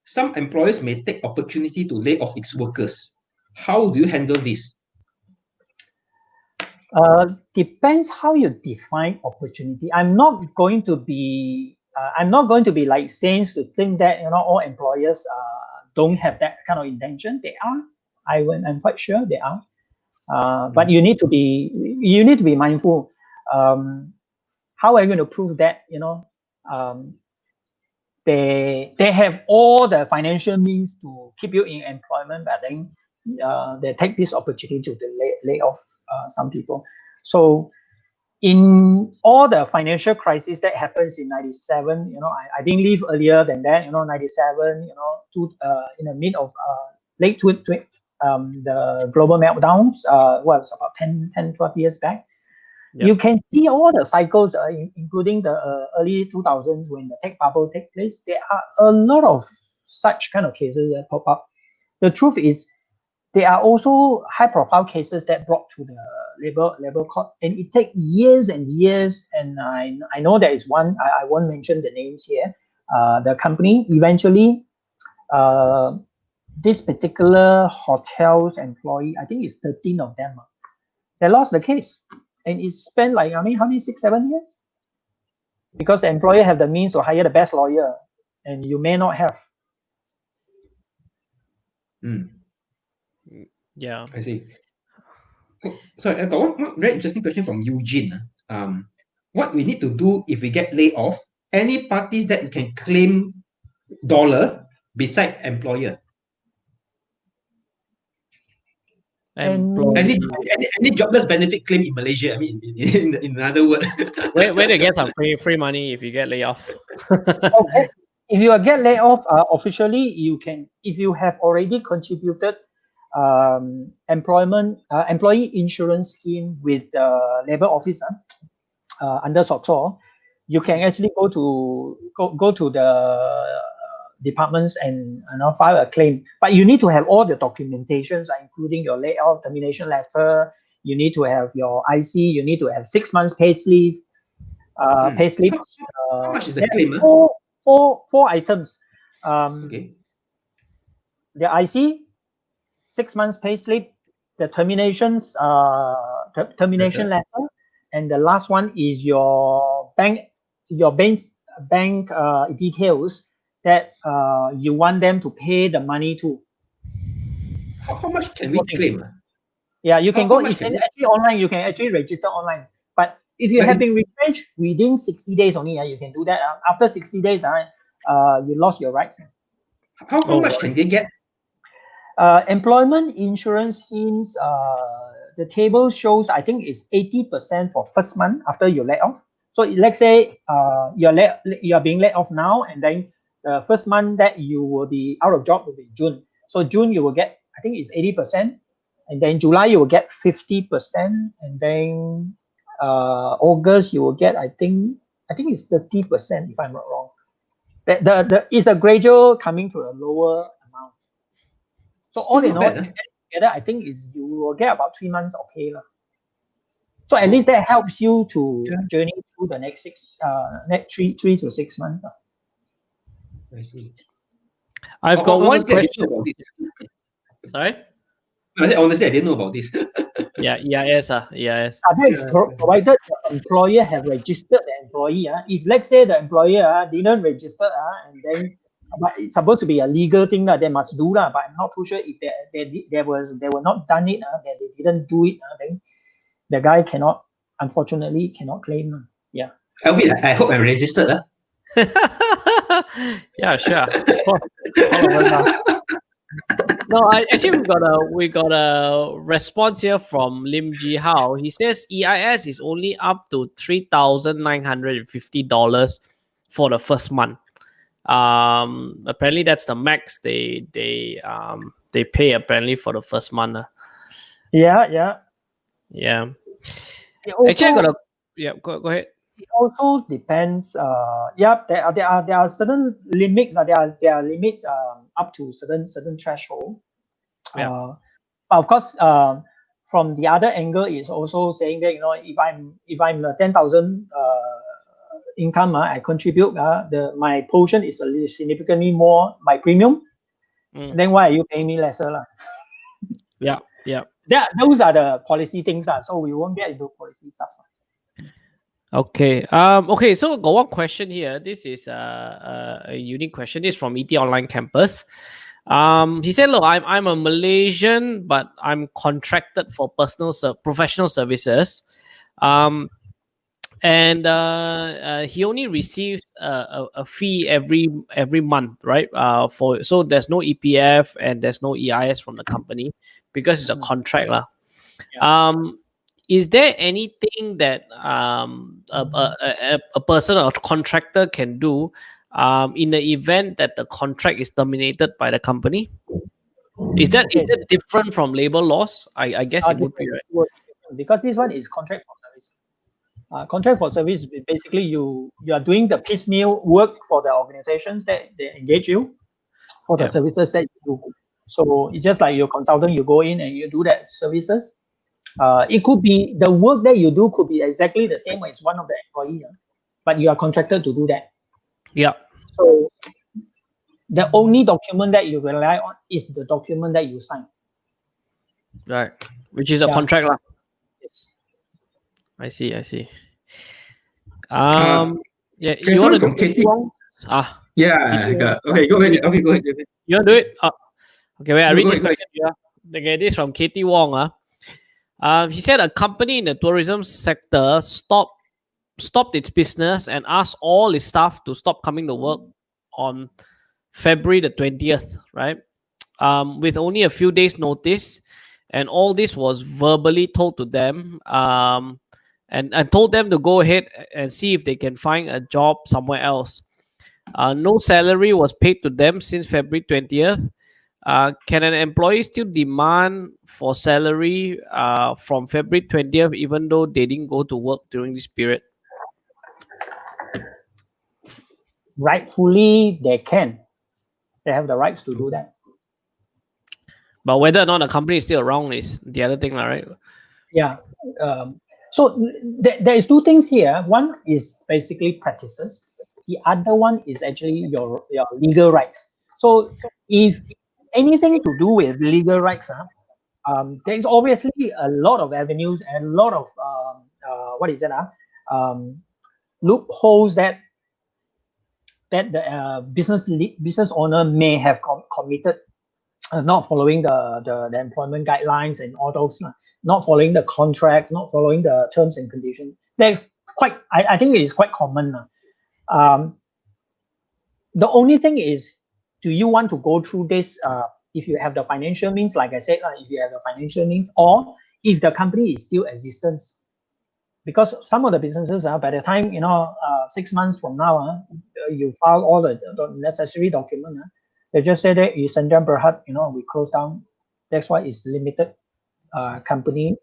Some employers may take opportunity to lay off its workers. How do you handle this? Depends how you define opportunity. I'm not going to be like saints to think that all employers don't have that kind of intention. They are. I'm quite sure they are. But you need to be mindful. How are you going to prove that? They have all the financial means to keep you in employment, but then they take this opportunity to lay off some people. So in all the financial crisis that happens in 97, I didn't leave earlier than that. 97, in the mid of late the global meltdowns, was about 10, 12 years back. Yep. You can see all the cycles, including the early 2000s when the tech bubble takes place. There are a lot of such kind of cases that pop up. The truth is, there are also high-profile cases that brought to the labor court, and it takes years and years. And I know there is one. I won't mention the names here. The company eventually, this particular hotel's employee, I think it's 13 of them, they lost the case. And it spent like, how many, 6, 7 years? Because the employer have the means to hire the best lawyer, and you may not have. Yeah. I see. Sorry, I got one very interesting question from Eugene. What we need to do if we get laid off? Any parties that we can claim dollar beside employer? Any jobless benefit claim in Malaysia? I mean, in another word. Where to get some free money if you get laid off? Okay. If you get laid off, officially you can, if you have already contributed employee insurance scheme with the labor office under 𝑠OCSO, you can actually go to the departments and file a claim. But you need to have all the documentations, including your layoff termination letter. You need to have your IC. You need to have 6 months pay slip. How much is the claim? Four items. Okay. The IC, 6 months pay slip, the terminations termination letter, and the last one is your bank details that you want them to pay the money to. How much can we claim? Yeah, you can go. It's actually online. You can actually register online. But if you have been retrenched within 60 days only, you can do that. After 60 days, you lost your rights. How much can they get? Employment insurance schemes, the table shows, I think it's 80% for first month after you let off. So let's say you're being let off now, and then the first month that you will be out of job will be June. So June you will get, I think it's 80%, and then July you will get 50%, and then August you will get, I think it's 30% if I'm not wrong. It's a gradual coming to a lower amount. So all in all, together, I think you will get about 3 months of pay. So at least that helps you to journey through the next 3 to 6 months. I see. I've got one question. Sorry? Honestly, I didn't know about this. Yeah, EIS. EIS. That is provided the employer have registered the employee. If let's say the employer didn't register, and then but it's supposed to be a legal thing that they must do, but I'm not too sure if they were not done it, that they didn't do it, then the guy unfortunately cannot claim. Yeah. Alvin, I hope I'm registered. Yeah, sure. No, we got a response here from Lim Ji Hao. He says EIS is only up to $3,950 for the first month. Apparently that's the max they pay apparently for the first month. Yeah. Actually, I got go ahead. It also depends. There are certain limits. There are limits up to certain threshold. But of course, from the other angle, is also saying that if I'm 10,000 income, I contribute. My portion is significantly more my premium. Then why are you paying me lesser? Yeah. Those are the policy things. So we won't get into policy stuff. Okay. So got one question here. This is a unique question. This is from ET Online Campus. He said, "Look, I'm a Malaysian, but I'm contracted for professional services. And he only receives a fee every month, right? So there's no EPF and there's no EIS from the company because it's a contract, lah. Is there anything that a person or contractor can do in the event that the contract is terminated by the company? Is that different from labor laws? I guess it would be, right? Because this one is contract for service. Contract for service, basically you are doing the piecemeal work for the organizations that they engage you for the services that you do. So it's just like your consultant, you go in and you do that services. It could be the work that you do could be exactly the same as one of the employees, but you are contracted to do that. Yeah. So the only document that you rely on is the document that you sign. Right. Which is a contract, lah. Yes. I see. You want to do it? Yeah. Okay, go ahead. Okay, go ahead. You want to do it? Okay, wait, I read this Go ahead. question here. Okay, this is from Katie Wong. He said a company in the tourism sector stopped its business and asked all its staff to stop coming to work on February the 20th, right? With only a few days' notice, and all this was verbally told to them, and told them to go ahead and see if they can find a job somewhere else. No salary was paid to them since February 20th. Can an employee still demand for salary from February 20th even though they didn't go to work during this period? Rightfully, they can. They have the rights to do that. But whether or not the company is still around is the other thing, right? Yeah. So there is two things here. One is basically practices. The other one is actually your legal rights. So if anything to do with legal rights, there is obviously a lot of avenues and a lot of loopholes that the business owner may have committed, not following the employment guidelines and all those, not following the contract, not following the terms and conditions. That's quite. I think it is quite common. The only thing is, do you want to go through this? If you have the financial means, like I said, if you have the financial means, or if the company is still existent. Because some of the businesses, by the time 6 months from now, you file all the necessary documents, they just say that you send them Berhad, we close down. That's why it's limited company.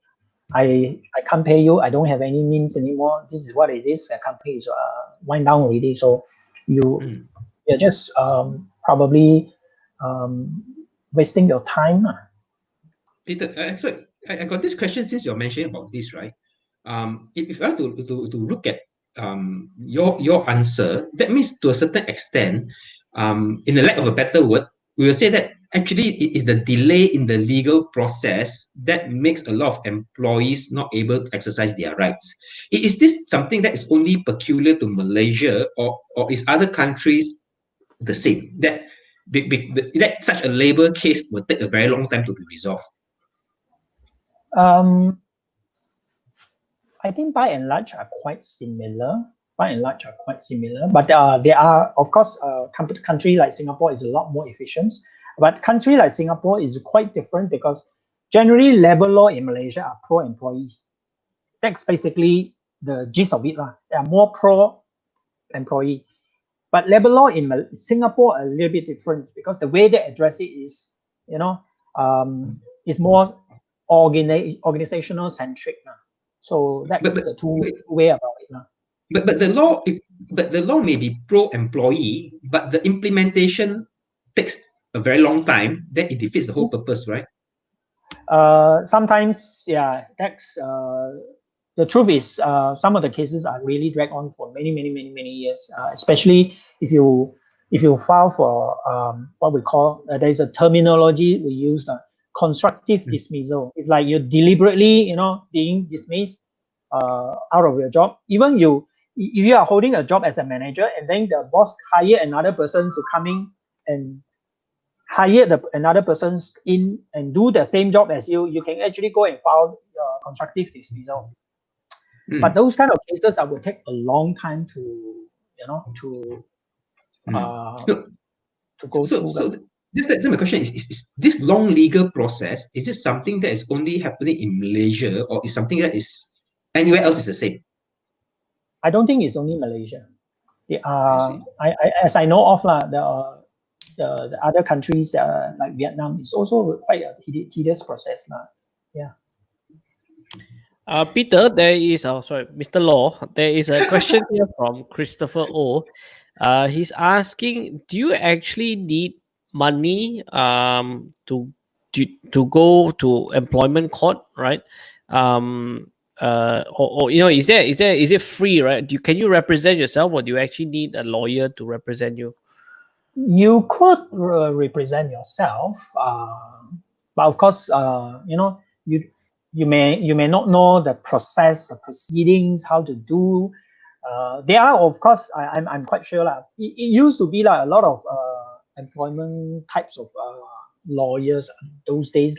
I can't pay you. I don't have any means anymore. This is what it is. The company is wind down already. So you're just probably wasting your time. Peter, sorry, I got this question since you're mentioning about this, right? If I have to look at your answer, that means to a certain extent, in the lack of a better word, we will say that actually it is the delay in the legal process that makes a lot of employees not able to exercise their rights. Is this something that is only peculiar to Malaysia, or is other countries the same? That such a labor case will take a very long time to be resolved. I think by and large are quite similar. But there are, of course, country like Singapore is a lot more efficient. But country like Singapore is quite different because generally labor law in Malaysia are pro-employees. That's basically the gist of it. They are more pro-employee. But labor law in Singapore are a little bit different because the way they address it is, is more organizational centric. So that's the two way about it. But the law may be pro-employee, but the implementation takes a very long time. Then it defeats the whole purpose, right? Sometimes, yeah. That's the truth is some of the cases are really dragged on for many years. Especially if you file for what we call there's a terminology we use. Constructive dismissal. It's like you're deliberately, being dismissed out of your job. Even if you are holding a job as a manager, and then the boss hire another person to come in and hire another person in and do the same job as you, you can actually go and file constructive dismissal. But those kind of cases will take a long time to go through. So then my question is this long legal process, is it something that is only happening in Malaysia, or is something that is anywhere else is the same? I don't think it's only Malaysia. As I know of, the other countries like Vietnam is also quite a tedious process. Yeah. Peter, there is Mr. Law. There is a question here from Christopher O. He's asking, do you actually need money to go to employment court, right? Is it free, right? Can you represent yourself, or do you actually need a lawyer to represent you? You could represent yourself, but of course, you may not know the process, the proceedings, how to do. There are, of course, I'm quite sure it used to be like a lot of employment types of lawyers those days,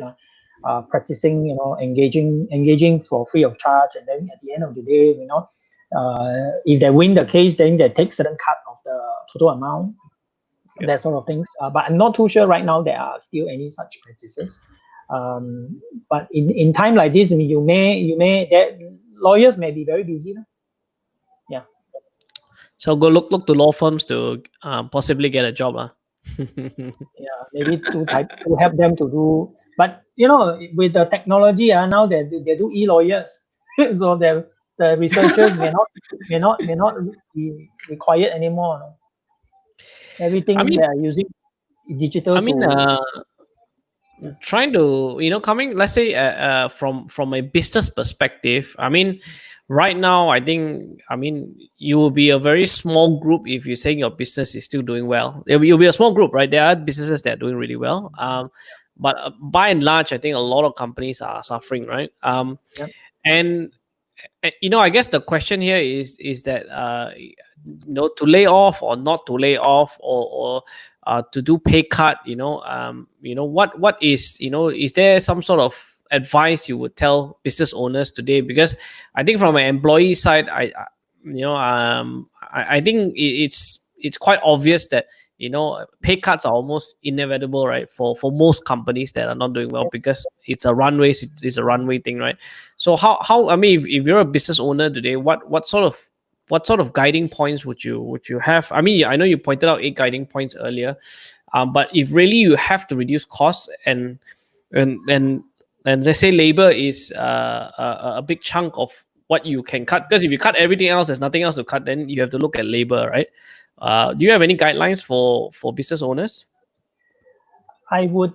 practicing, engaging for free of charge, and then at the end of the day, if they win the case, then they take certain cut of the total amount, that sort of things. But I'm not too sure right now there are still any such practices. But in time like this, I mean, lawyers may be very busy. Yeah. So go look to law firms to possibly get a job. Yeah, maybe to help them to do. But with the technology, now they do e-lawyers, so the researchers may not be required anymore. No? Everything they are using digital. Trying to coming, let's say from a business perspective, I mean, right now I think, I mean, you will be a very small group if you're saying your business is still doing well. You'll be a small group, right? There are businesses that are doing really well, but by and large, I think a lot of companies are suffering, right? And I guess the question here is that to lay off or not to lay off, or to do pay cut, what is there some sort of advice you would tell business owners today? Because I think from an employee side, I think it's quite obvious that pay cuts are almost inevitable, right, for most companies that are not doing well, because it's a runway thing, right? So how I mean, if you're a business owner today, what sort of guiding points would you have? I mean, I know you pointed out 8 guiding points earlier, but if really you have to reduce costs, and let's say labor is a big chunk of what you can cut, because if you cut everything else, there's nothing else to cut, then you have to look at labor, right? Do you have any guidelines for business owners? I would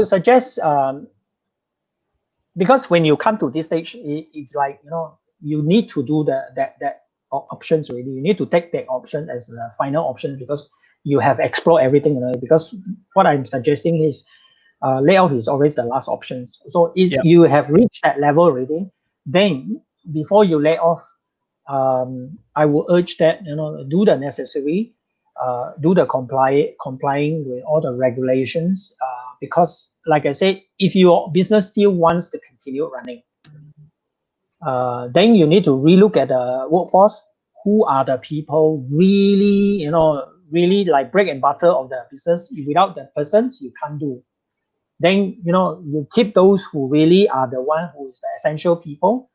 suggest, because when you come to this stage, it's like you need to do that options already. You need to take that option as the final option, because you have explored everything. Because what I'm suggesting is, layoff is always the last option. So if you have reached that level already, then before you lay off, I will urge that do the necessary, do the complying with all the regulations, because like I said, if your business still wants to continue running, then you need to relook at the workforce. Who are the people really like bread and butter of the business? Without the persons, you can't do. Then you keep those who really are the one who is the essential people.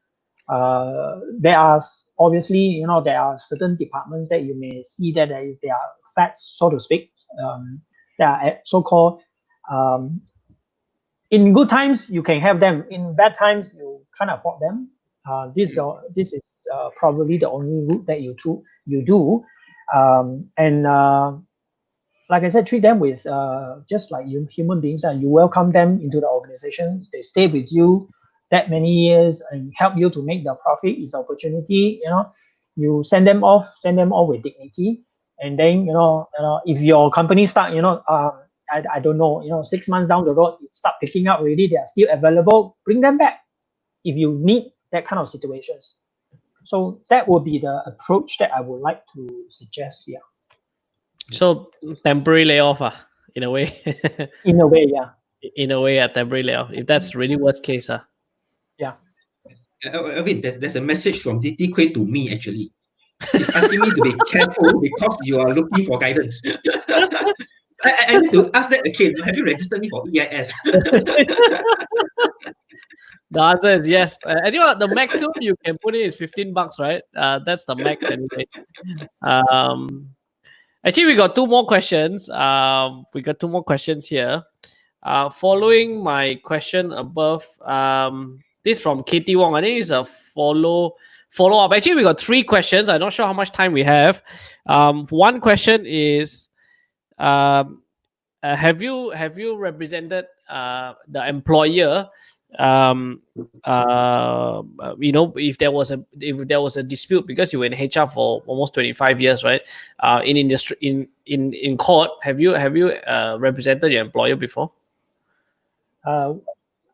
There are obviously there are certain departments that you may see that they are fat, so to speak. They are so-called, in good times you can have them, in bad times you can't afford them. This is probably the only route that you do, and like I said, treat them with just like human beings. You welcome them into the organization. They stay with you that many years and help you to make the profit. Is opportunity. You send them off with dignity. And then if your company start I don't know 6 months down the road, it start picking up already, they are still available, bring them back if you need that kind of situations. So that would be the approach that I would like to suggest. Yeah. So temporary layoff, in a way. In a way, yeah. In a way, a temporary layoff, if that's really worst case. Yeah. Okay, there's a message from 𝑑𝑑 to me actually. He's asking me to be careful because you are looking for guidance. I need to ask that again. Have you registered me for EIS? The answer is yes. I think the maximum you can put in is $15, right? That's the max anyway. Actually, we got 2 more questions. We got 2 more questions here. Following my question above, this from Katie Wong. I think it's a follow up. Actually, we got 3 questions. I'm not sure how much time we have. One question is, have you represented the employer? If there was a dispute, because you were in HR for almost 25 years, right? In industry, in court, have you represented your employer before?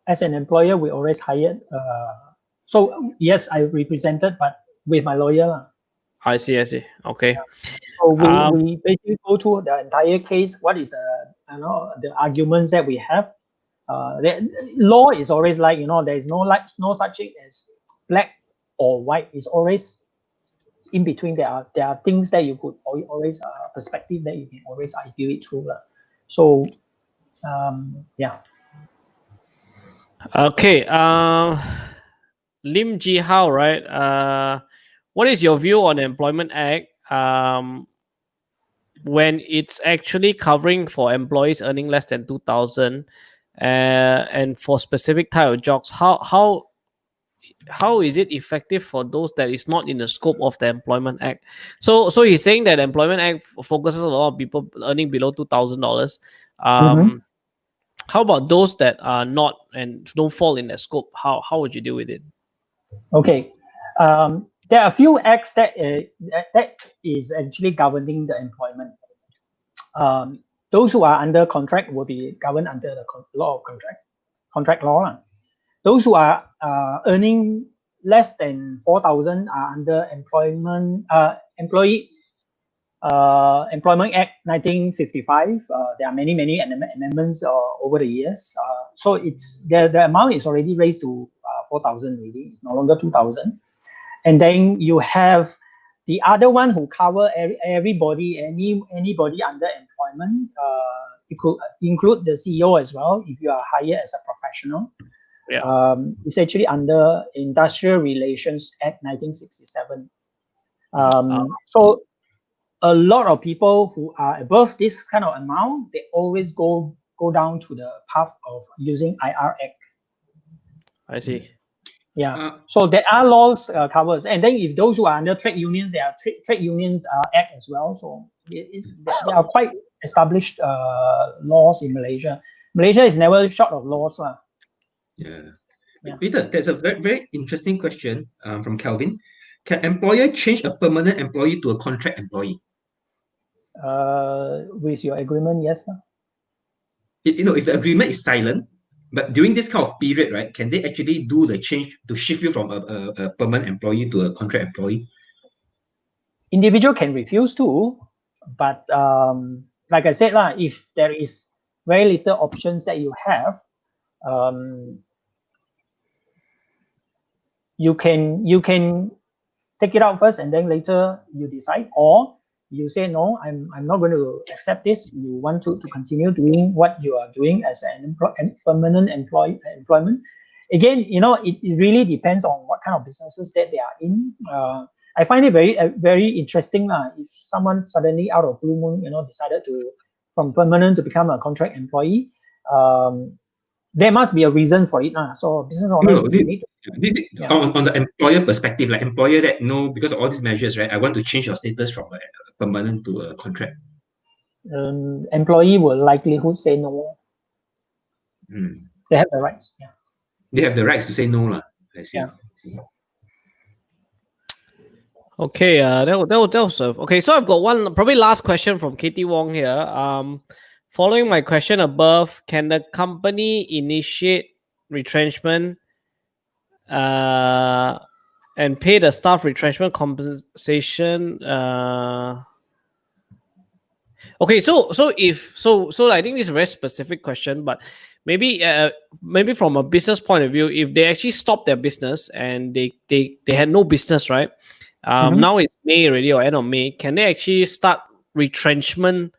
As an employer, we always hired. So yes, I represented, but with my lawyer. I see. Okay. So we basically go through the entire case. What is the arguments that we have? The law is always like, there is no such thing as black or white. It's always in between. There are things that you could always perspective that you can always argue it through. So yeah. Okay. Lim Ji Hao, right? What is your view on the Employment Act? When it's actually covering for employees earning less than 2,000, and for specific type of jobs, how is it effective for those that is not in the scope of the Employment Act? So he's saying that the Employment Act focuses a lot of people earning below $2,000. How about those that are not and don't fall in that scope? How would you deal with it? Okay. There are a few acts that is actually governing the employment. Those who are under contract will be governed under the law of contract law. Those who are earning less than 4,000 are under Employment Act 1955. There are many amendments over the years. So it's the amount is already raised to 4,000 really. It's no longer 2,000. And then you have the other one who cover everybody, anybody under employment. It could include the CEO as well if you are hired as a professional. Yeah. It's actually under Industrial Relations Act 1967. So a lot of people who are above this kind of amount, they always go down to the path of using IR Act. I see. Yeah. So there are laws covered, and then if those who are under trade unions, there are trade unions act as well. So there are quite established laws in Malaysia. Malaysia is never short of laws. Yeah. Yeah. Peter, there's a very, very interesting question from Kelvin. Can employer change a permanent employee to a contract employee? With your agreement, yes. If the agreement is silent, but during this kind of period, right, can they actually do the change to shift you from a permanent employee to a contract employee? Individual can refuse to, but like I said, if there is very little options that you have, you can take it out first and then later you decide, or you say no, I'm not going to accept this. You want to continue doing what you are doing as an permanent employment. Again, it really depends on what kind of businesses that they are in. I find it very very interesting if someone suddenly out of blue moon decided to from permanent to become a contract employee. There must be a reason for it. So business owner on the employer perspective, like employer that because of all these measures, right, I want to change your status from a permanent to a contract. Employee will likelihood say no. They have the rights. Yeah. They have the rights to say no, I see. Yeah. Okay, that was okay. So I've got one probably last question from Katie Wong here. Following my question above, can the company initiate retrenchment and pay the staff retrenchment compensation? Okay, so I think this is a very specific question, but maybe from a business point of view, if they actually stop their business and they had no business, right? Now it's May already or end of May. Can they actually start retrenchment?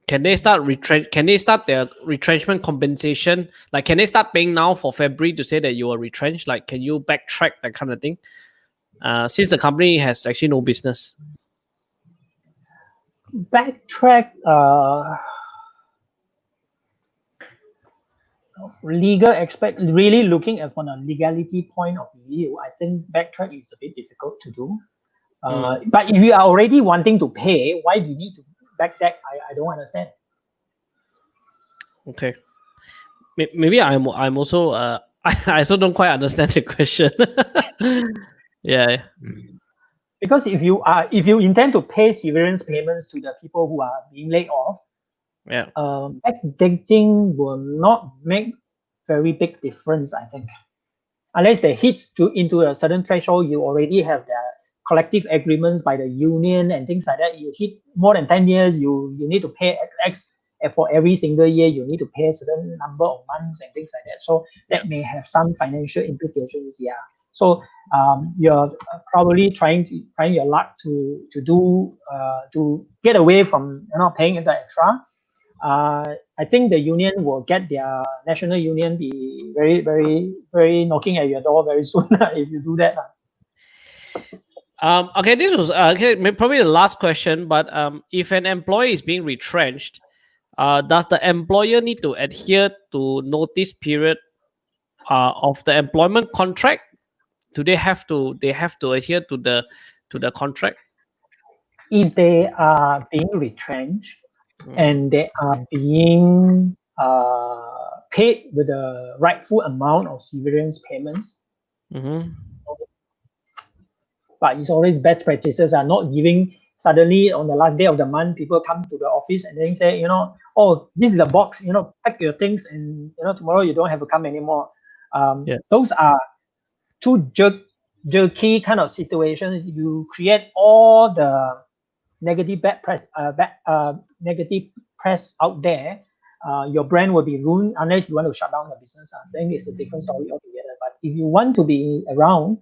Can they start their retrenchment compensation? Like, can they start paying now for February to say that you are retrenched? Like, can you backtrack that kind of thing? Since the company has actually no business. Backtrack. Legal aspect, really looking at from a legality point of view, I think backtrack is a bit difficult to do. But if you are already wanting to pay, why do you need to backtrack? I don't understand. Okay, maybe I'm also I also don't quite understand the question. Yeah. Because if you intend to pay severance payments to the people who are being laid off, backdating will not make very big difference, I think. Unless they hit into a certain threshold, you already have collective agreements by the union and things like that. You hit more than 10 years, you need to pay X, and for every single year, you need to pay a certain number of months and things like that. So that may have some financial implications. Yeah. So you're probably trying your luck to get away from paying the extra. I think the union will get their national union be very, very, very knocking at your door very soon if you do that. Okay, this was probably the last question, but if an employee is being retrenched, does the employer need to adhere to notice period of the employment contract? Do they have to adhere to the contract? If they are being retrenched and they are being paid with the rightful amount of severance payments, but it's always best practices are not giving suddenly on the last day of the month, people come to the office and then say, oh, this is a box, pack your things and tomorrow you don't have to come anymore. Those are too jerky kind of situations. You create all the negative negative press out there. Your brand will be ruined unless you want to shut down the business. Then it's a different story altogether. But if you want to be around,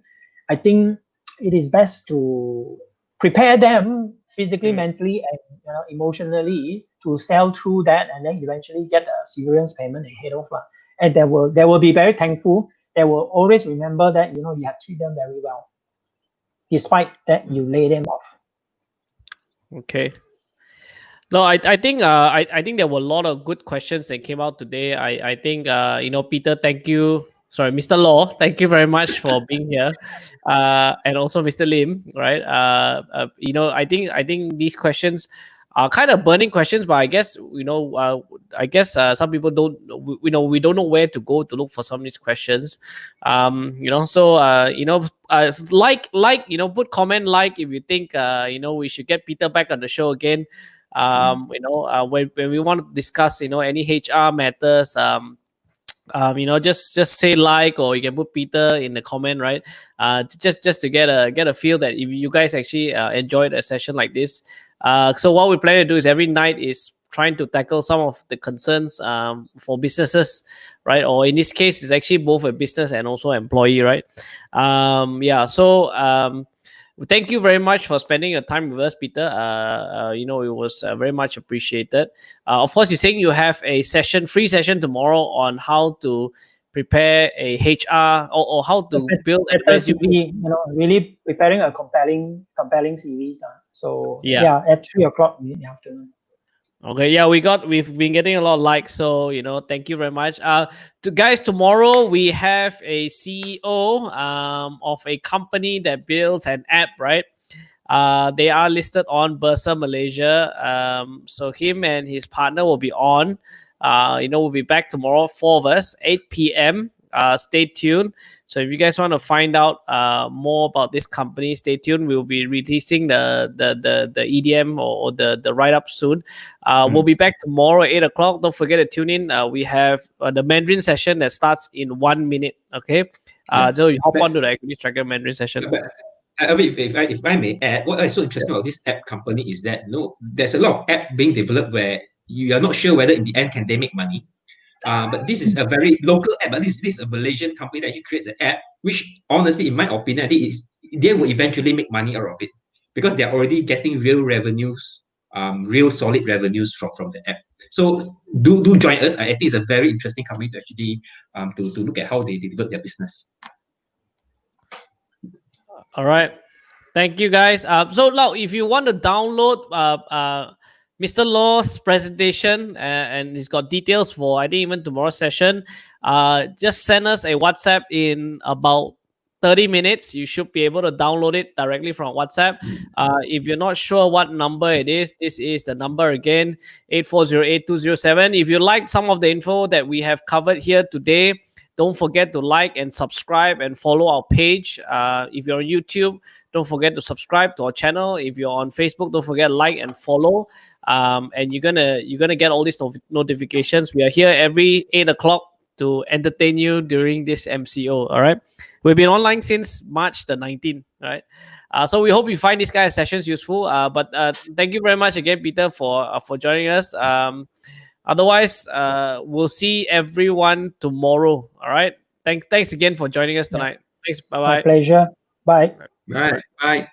I think it is best to prepare them physically, mentally, and emotionally to sell through that, and then eventually get a severance payment and head off. And they will be very thankful. They will always remember that you have treated them very well, despite that you lay them off. Okay. No, I think I think there were a lot of good questions that came out today. I think Peter, thank you. Sorry, Mr. Law, thank you very much for being here, and also Mr. Lim. Right? I think these questions are kind of burning questions, but I guess some people don't. We don't know where to go to look for some of these questions. Put comment if you think we should get Peter back on the show again. When we want to discuss any HR matters. Just say or you can put Peter in the comment, right? Just to get a feel that if you guys actually enjoyed a session like this. So what we plan to do is every night is trying to tackle some of the concerns for businesses, right? Or in this case, it's actually both a business and also employee, right? Thank you very much for spending your time with us, Peter. It was very much appreciated. Of course, you're saying you have a free session tomorrow on how to prepare a HR or how to build a resume. Really preparing a compelling CV. So at 3:00 in the afternoon. Okay, we've been getting a lot of likes, so thank you very much. Guys, tomorrow we have a CEO of a company that builds an app, right? They are listed on Bursa Malaysia. So him and his partner will be on. We'll be back tomorrow, 4 of us, 8 p.m. Stay tuned. So if you guys want to find out more about this company, stay tuned. We'll be releasing the EDM or the write-up soon. We'll be back tomorrow at 8 o'clock. Don't forget to tune in. We have the Mandarin session that starts in 1 minute. Okay. So you hop on to the Equity Tracker Mandarin session. If I may add, what is so interesting about this app company is that there's a lot of app being developed where you are not sure whether in the end can they make money. But this is a very local app. But this is a Malaysian company that actually creates an app, which honestly, in my opinion, I think they will eventually make money out of it because they're already getting real revenues, real solid revenues from the app. So do join us. I think it's a very interesting company to actually to look at how they develop their business. All right. Thank you, guys. So now, if you want to download Mr. Law's presentation and he's got details for I think even tomorrow's session, just send us a WhatsApp in about 30 minutes. You should be able to download it directly from WhatsApp. If you're not sure what number it is, this is the number again, 8408207. If you like some of the info that we have covered here today, don't forget to like and subscribe and follow our page. If you're on YouTube, don't forget to subscribe to our channel. If you're on Facebook, don't forget to like and follow. And you're gonna get all these notifications. We are here every 8 o'clock to entertain you during this MCO. All right, we've been online since March the 19th. Right. So we hope you find these kind of sessions useful. But thank you very much again, Peter, for joining us. Otherwise, we'll see everyone tomorrow. All right. Thanks again for joining us tonight. Thanks. Bye My bye. pleasure. Bye. Bye. Bye.